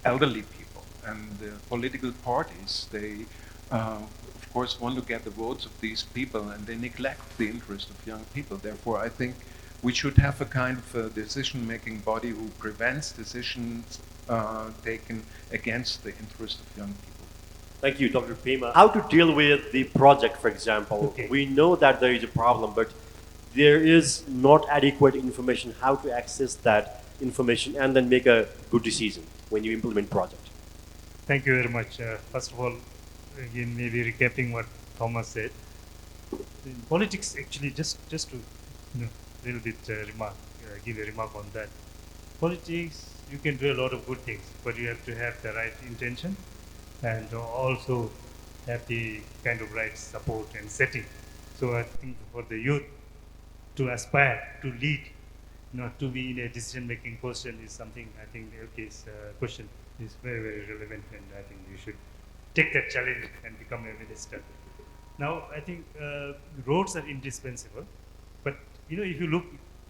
elderly people, and the political parties, they of course want to get the votes of these people, and they neglect the interest of young people. Therefore, I think we should have a kind of a decision-making body who prevents decisions taken against the interest of young people. Thank you, Dr. Pema. How to deal with the project, for example. Okay. We know that there is a problem, but there is not adequate information how to access that information and then make a good decision when you implement project. Thank you very much. First of all, again, maybe recapping what Thomas said. In politics, actually, just to little bit give a remark on that. Politics, you can do a lot of good things, but you have to have the right intention and also have the kind of right support and setting. So I think for the youth to aspire to lead, not to be in a decision-making position is something I think LK's question is very, very relevant, and I think you should take that challenge and become a minister. Now, I think roads are indispensable, but if you look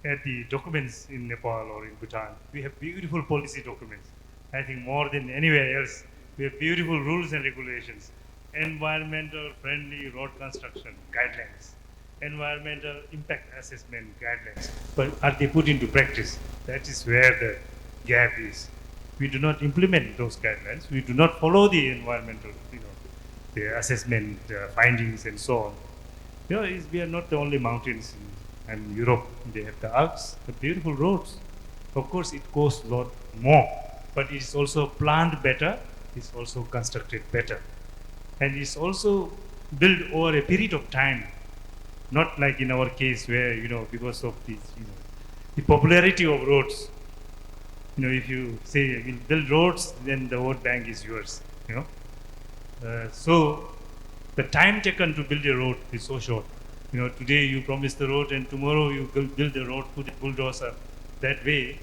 at the documents in Nepal or in Bhutan, we have beautiful policy documents. I think more than anywhere else, we have beautiful rules and regulations, environmental friendly road construction guidelines, environmental impact assessment guidelines. But are they put into practice? That is where the gap is. We do not implement those guidelines. We do not follow the environmental, the assessment findings and so on. We are not the only mountains in Europe. They have the Alps, the beautiful roads. Of course, it costs a lot more, but it's also planned better. It's also constructed better, and it's also built over a period of time. Not like in our case where because of this, the popularity of roads. If you say we'll build roads, then the vote bank is yours. So the time taken to build a road is so short. Today you promise the road and tomorrow you build the road, put a bulldozer. That way,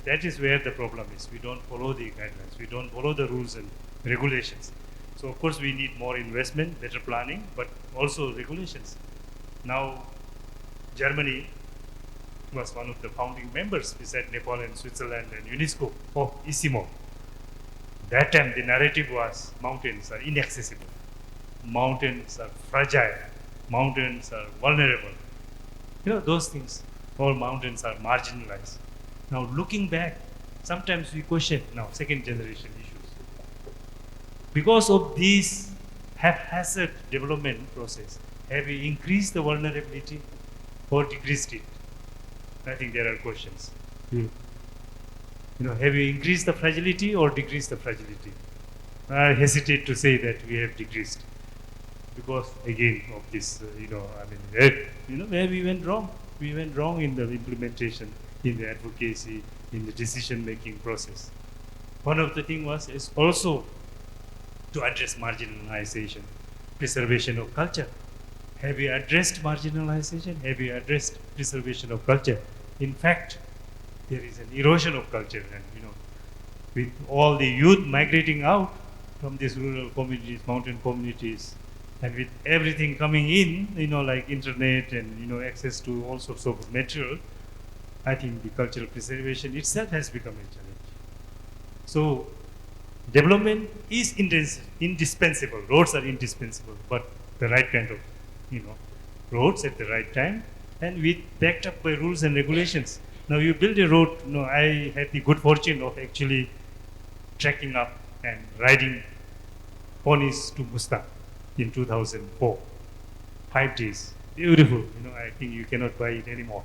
that is where the problem is. We don't follow the guidelines. We don't follow the rules and regulations. So of course we need more investment, better planning, but also regulations. Now, Germany was one of the founding members beside Nepal and Switzerland and UNESCO of ISIMO. That time the narrative was mountains are inaccessible, mountains are fragile, mountains are vulnerable. Those things, all mountains are marginalized. Now looking back, sometimes we question now second generation issues. Because of this haphazard development process, have we increased the vulnerability or decreased it? I think there are questions. Have we increased the fragility or decreased the fragility? I hesitate to say that we have decreased because again of this, where we went wrong. We went wrong in the implementation, in the advocacy, in the decision-making process. One of the things is also to address marginalization, preservation of culture. Have we addressed marginalization? Have we addressed preservation of culture? In fact, there is an erosion of culture, and with all the youth migrating out from these rural communities, mountain communities, and with everything coming in, like internet and access to all sorts of material, I think the cultural preservation itself has become a challenge. So development is indispensable. Roads are indispensable, but the right kind of roads at the right time and with backed up by rules and regulations. Now you build a road. I had the good fortune of actually trekking up and riding ponies to Mustang in 2004. 5 days, beautiful. I think you cannot buy it anymore.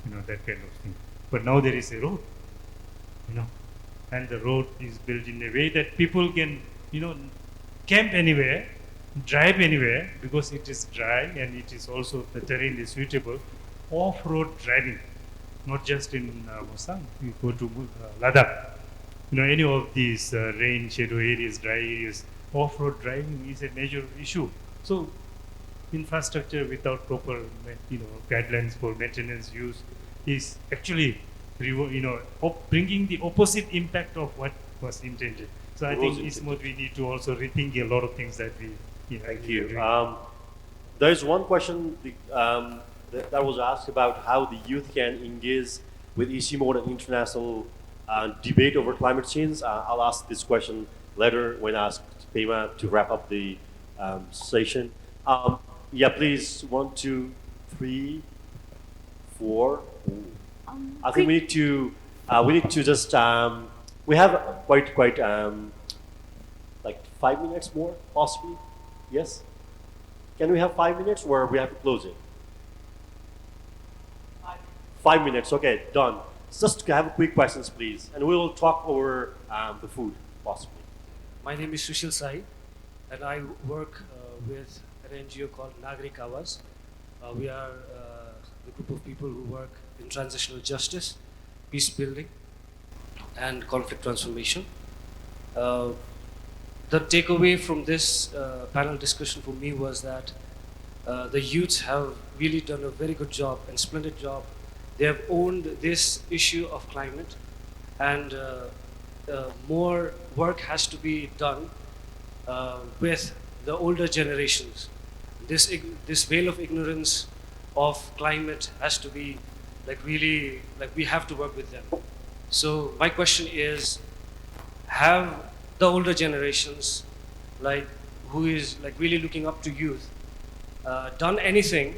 That kind of thing. But now there is a road. And the road is built in a way that people can camp anywhere, drive anywhere, because it is dry and it is also the terrain is suitable. Off-road driving, not just in Mustang. You go to Ladakh, any of these rain shadow areas, dry areas. Off-road driving is a major issue. So infrastructure without proper guidelines for maintenance use is actually bringing the opposite impact of what was intended. So I think it's what we need to also rethink a lot of things that we. Thank you. There's one question that was asked about how the youth can engage with ISIMO and international debate over climate change. I'll ask this question later when I ask Pema to wrap up the session. Yeah, please. 1, 2, 3, 4. I think we need to just we have quite like 5 minutes more possibly. Yes. Can we have 5 minutes or we have to close it? 5 minutes. Okay, done. Just to have quick questions, please, and we will talk over the food possibly. My name is Sushil Sai, and I work with an NGO called Nagrik Awas. We are the group of people who work in transitional justice, peace building, and conflict transformation. The takeaway from this panel discussion for me was that the youths have really done a very good job and splendid job. They have owned this issue of climate, and more work has to be done with the older generations. This veil of ignorance of climate has to be like really like we have to work with them. So my question is, have the older generations, like who is like really looking up to youth, done anything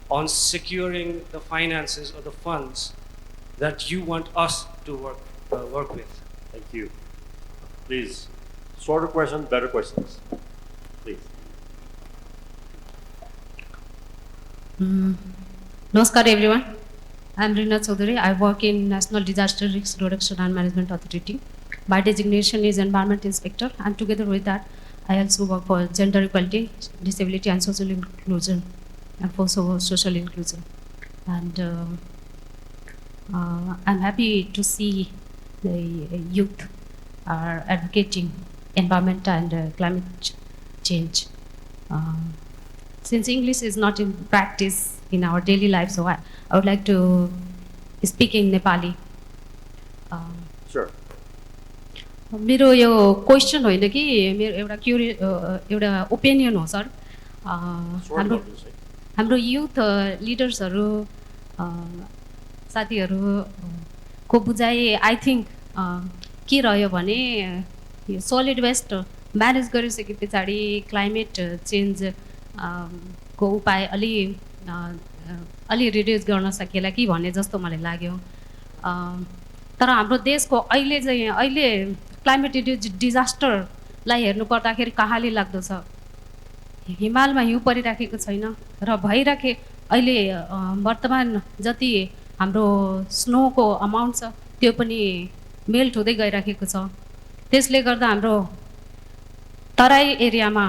on securing the finances or the funds that you want us to work with? Thank you. Please, shorter questions, better questions. Please. Namaskar everyone. I'm Rina Chaudhary. I work in National Disaster Risk Reduction and Management Authority. My designation is Environment Inspector, and together with that, I also work for gender equality, disability and social inclusion, and for social inclusion. And I'm happy to see the youth are advocating environment and climate change. Since English is not in practice in our daily life, so I would like to speak in Nepali. Sure. मेरो यो question होइन कि मेरो एउटा एउटा opinion हो sir. हाम्रो youth लिडर्सहरू साथीहरूको बुझाइ आई थिङ्क के रह्यो भने यो सलिड वेस्ट म्यानेज गरिसके पछाडि क्लाइमेट चेन्ज को उपाय अलि रिड्युस गर्न सकिएला कि भन्ने जस्तो मलाई लाग्यो. तर हाम्रो देशको अहिले क्लाइमेट डिजास्टरलाई हेर्नु पर्दाखेरि कहाँले लाग्दो छ. हिमालमा हिउँ परिराखेको छैन र भइराखे अहिले वर्तमान जति हाम्रो स्नोको अमाउन्ट छ त्यो पनि मेल्ट हुँदै गइराखेको छ. त्यसले गर्दा हाम्रो तराई एरियामा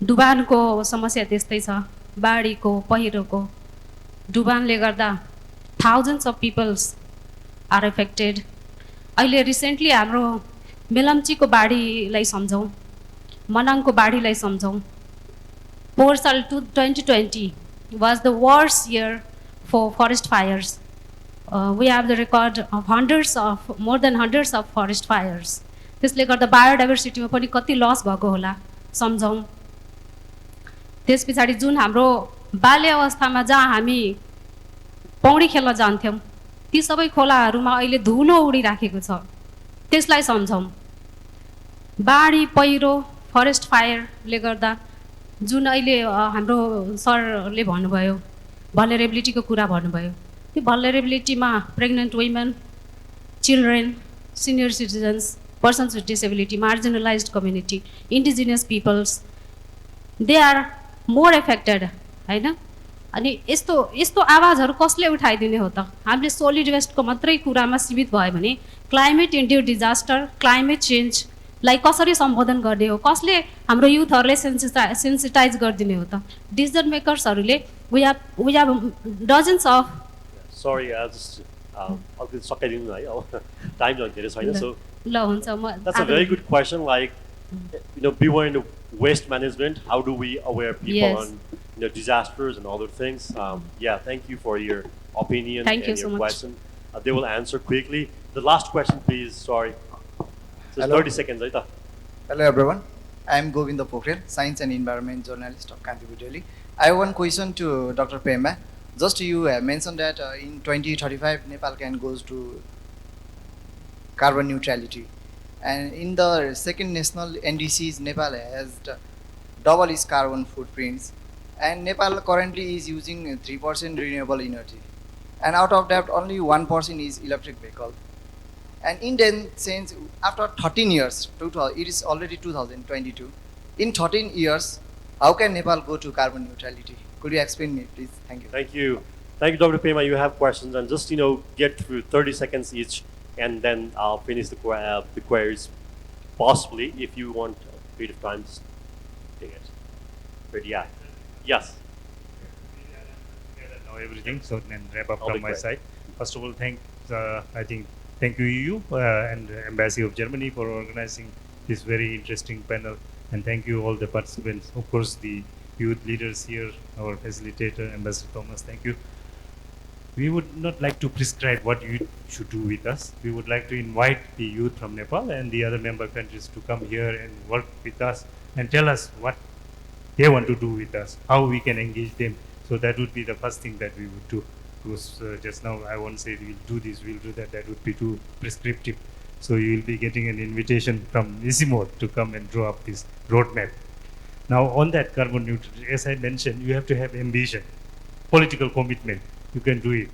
डुबानको समस्या त्यस्तै छ. बाढीको पहिरोको डुबानले गर्दा thousands of peoples are affected. अहिले रिसेन्टली हाम्रो मेलम्चीको बाढीलाई सम्झौँ, मनाङको बाढीलाई सम्झौँ. पोहोर साल 2020 was the worst year for forest fires. We have the record of more than hundreds of forest fires. त्यसले गर्दा बायोडाइभर्सिटीमा पनि कति लस भएको होला सम्झौँ. त्यस पछाडि जुन हाम्रो बाल्य अवस्थामा जहाँ हामी पौडी खेल्न जान्थ्यौँ ती सबै खोलाहरूमा अहिले धुलो उडिराखेको छ, त्यसलाई सम्झौँ. बाढी पहिरो फरेस्ट फायरले गर्दा जुन अहिले हाम्रो सरले भन्नुभयो भल्नरेबिलिटीको कुरा भन्नुभयो, त्यो भल्नरेबिलिटीमा pregnant women, children, senior citizens, persons with disability, marginalised community, indigenous peoples, they are more affected होइन. अनि यस्तो आवाजहरू कसले उठाइदिने हो त. हामीले सोलिड वेस्टको मात्रै कुरामा सीमित भयो भने क्लाइमेट इन्ड्युस्ड डिजास्टर, क्लाइमेट चेन्जलाई कसरी सम्बोधन गर्ने हो, कसले हाम्रो युथहरूले सेन्सिटाइज गरिदिने हो त. डिसिजन मेकर्सहरूले we have dozens of. Sorry अलिकति सकाइदिनु है, अब टाइम झन् धेरै छैन. सो ल हुन्छ. That's a very good question. Like, we were in the waste management. How do we aware people on disasters and other things? Yeah, thank you for your opinion and your question. They will answer quickly. The last question, please. Sorry. Just 30 seconds. Right? Hello, everyone. I am Govinda Pokhrel, Science and Environment Journalist of Kantipur, Delhi. I have one question to Dr. Pema. Just you have mentioned that in 2035, Nepal can goes to carbon neutrality. And in the second national NDCs, Nepal has double its carbon footprints. And Nepal currently is using 3% renewable energy. And out of that, only 1% is electric vehicle. And in that sense, after 13 years, it is already 2022. In 13 years, how can Nepal go to carbon neutrality? Could you explain me, please? Thank you. Thank you. Thank you, Dr. Pema. You have questions, and just get through 30 seconds each, and then I'll finish the queries. Possibly, if you want a bit of time, just take it. But yeah. Yes. know everything. So then wrap up I'll be from my quick. side. First of all, thank you EU and Embassy of Germany for organizing this very interesting panel, and thank you all the participants. Of course, the youth leaders here, our facilitator, Ambassador Thomas. Thank you. We would not like to prescribe what you should do with us. We would like to invite the youth from Nepal and the other member countries to come here and work with us and tell us what they want to do with us, how we can engage them. So that would be the first thing that we would do. Because just now I won't say we'll do this, we'll do that. That would be too prescriptive. So you will be getting an invitation from Isimo to come and draw up this roadmap. Now on that carbon neutrality, as I mentioned, you have to have ambition, political commitment. You can do it.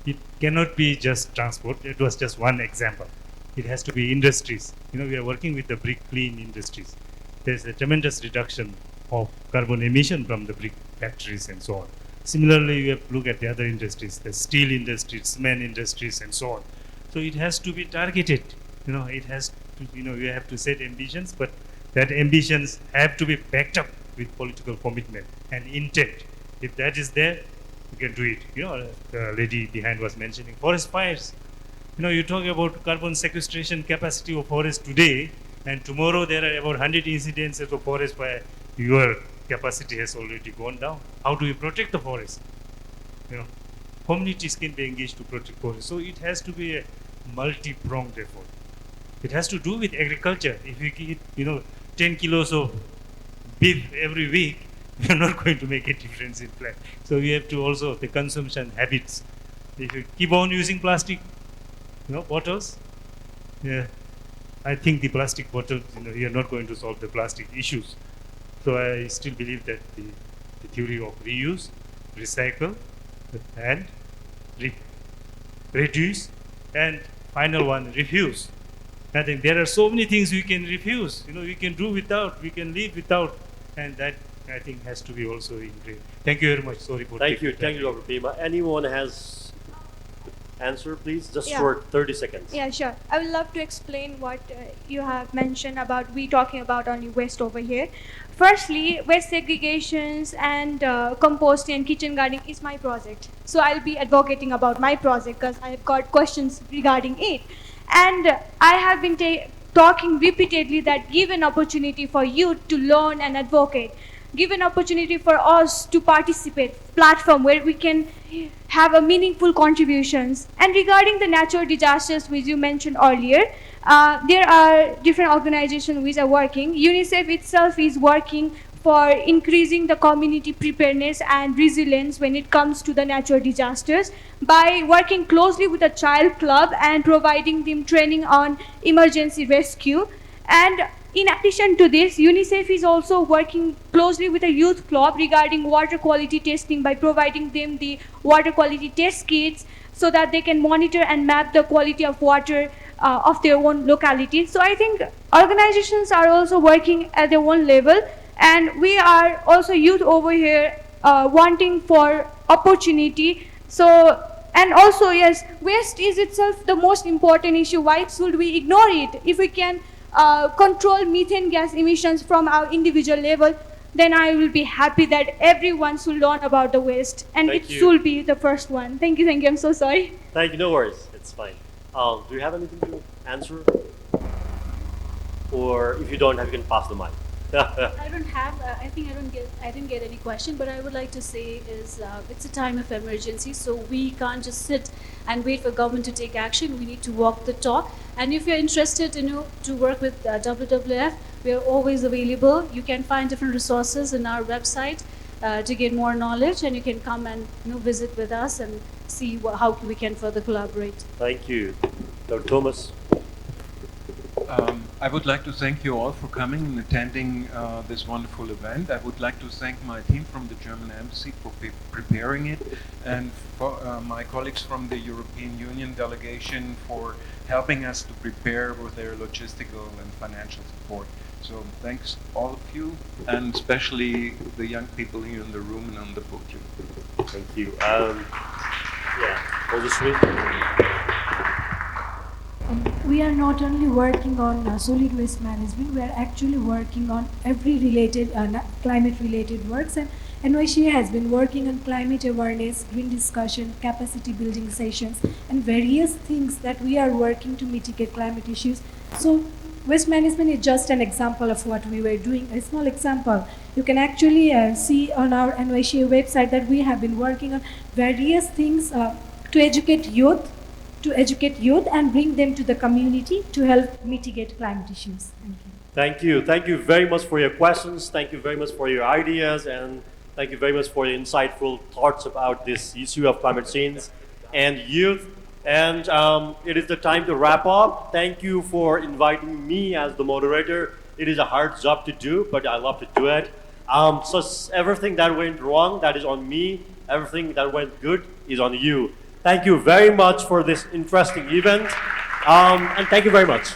It cannot be just transport. It was just one example. It has to be industries. You know, we are working with the brick clean industries. There's a tremendous reduction of carbon emission from the brick factories and so on. Similarly, you have to look at the other industries, the steel industries, cement industries, and so on. So it has to be targeted. You know, it has to, you know, you have to set ambitions, but that ambitions have to be backed up with political commitment and intent. If that is there, you can do it. You know, the lady behind was mentioning forest fires. You know, you talk about carbon sequestration capacity of forest today, and tomorrow there are about 100 incidents of forest fire. Your capacity has already gone down. How do you protect the forest? You know, communities can be engaged to protect forest. So it has to be a multi-pronged effort. It has to do with agriculture. If you eat, you know, 10 kilos of beef every week, you're not going to make a difference in plant. So we have to also the consumption habits. If you keep on using plastic, you know, bottles, yeah, I think the plastic bottles, you know, you're not going to solve the plastic issues. So I still believe that the theory of reuse, recycle, and reduce, and final one, refuse. I think there are so many things we can refuse. You know, we can do without, we can live without, and that I think has to be also ingrained. Thank you very much. Sorry for Thank taking you, time. Dr. Pima. Anyone has answer, please? Just Yeah. short, 30 seconds. Yeah, sure. I would love to explain what you have mentioned about we talking about only waste over here. Firstly, waste segregations and composting and kitchen gardening is my project. So I'll be advocating about my project because I've got questions regarding it. And I have been talking repeatedly that give an opportunity for youth to learn and advocate. Give an opportunity for us to participate, platform where we can have a meaningful contributions. And regarding the natural disasters which you mentioned earlier, there are different organizations which are working. UNICEF itself is working for increasing the community preparedness and resilience when it comes to the natural disasters by working closely with the child club and providing them training on emergency rescue. And in addition to this, UNICEF is also working closely with a youth club regarding water quality testing by providing them the water quality test kits so that they can monitor and map the quality of water of their own locality. So I think organizations are also working at their own level, and we are also youth over here wanting for opportunity. So, and also yes, waste is itself the most important issue. Why should we ignore it? If we can control methane gas emissions from our individual level, then I will be happy that everyone should learn about the waste, and Thank it you. should be the first one. Thank you, I'm so sorry. Thank you, no worries. It's fine. Do you have anything to answer? Or if you don't have, you can pass the mic. I don't have. I didn't get any question. But I would like to say is it's a time of emergency, so we can't just sit and wait for government to take action. We need to walk the talk. And if you're interested, to work with WWF, we are always available. You can find different resources in our website to get more knowledge, and you can come and visit with us and see how we can further collaborate. Thank you. Dr. Thomas. I would like to thank you all for coming and attending this wonderful event. I would like to thank my team from the German Embassy for preparing it, and for my colleagues from the European Union delegation for helping us to prepare with their logistical and financial support. So thanks all of you, and especially the young people here in the room and on the podium. Thank you. Yeah, Ojaswi. We are not only working on solid waste management, we are actually working on every related climate related works, and NYCA has been working on climate awareness, green discussion, capacity building sessions, and various things that we are working to mitigate climate issues. So waste management is just an example of what we were doing, a small example. You can actually see on our NYCA website that we have been working on various things to educate youth and bring them to the community to help mitigate climate issues. Thank you. Thank you. Thank you very much for your questions. Thank you very much for your ideas, and thank you very much for your insightful thoughts about this issue of climate change and youth. And it is the time to wrap up. Thank you for inviting me as the moderator. It is a hard job to do, but I love to do it. So everything that went wrong, that is on me. Everything that went good is on you. Thank you very much for this interesting event. And thank you very much.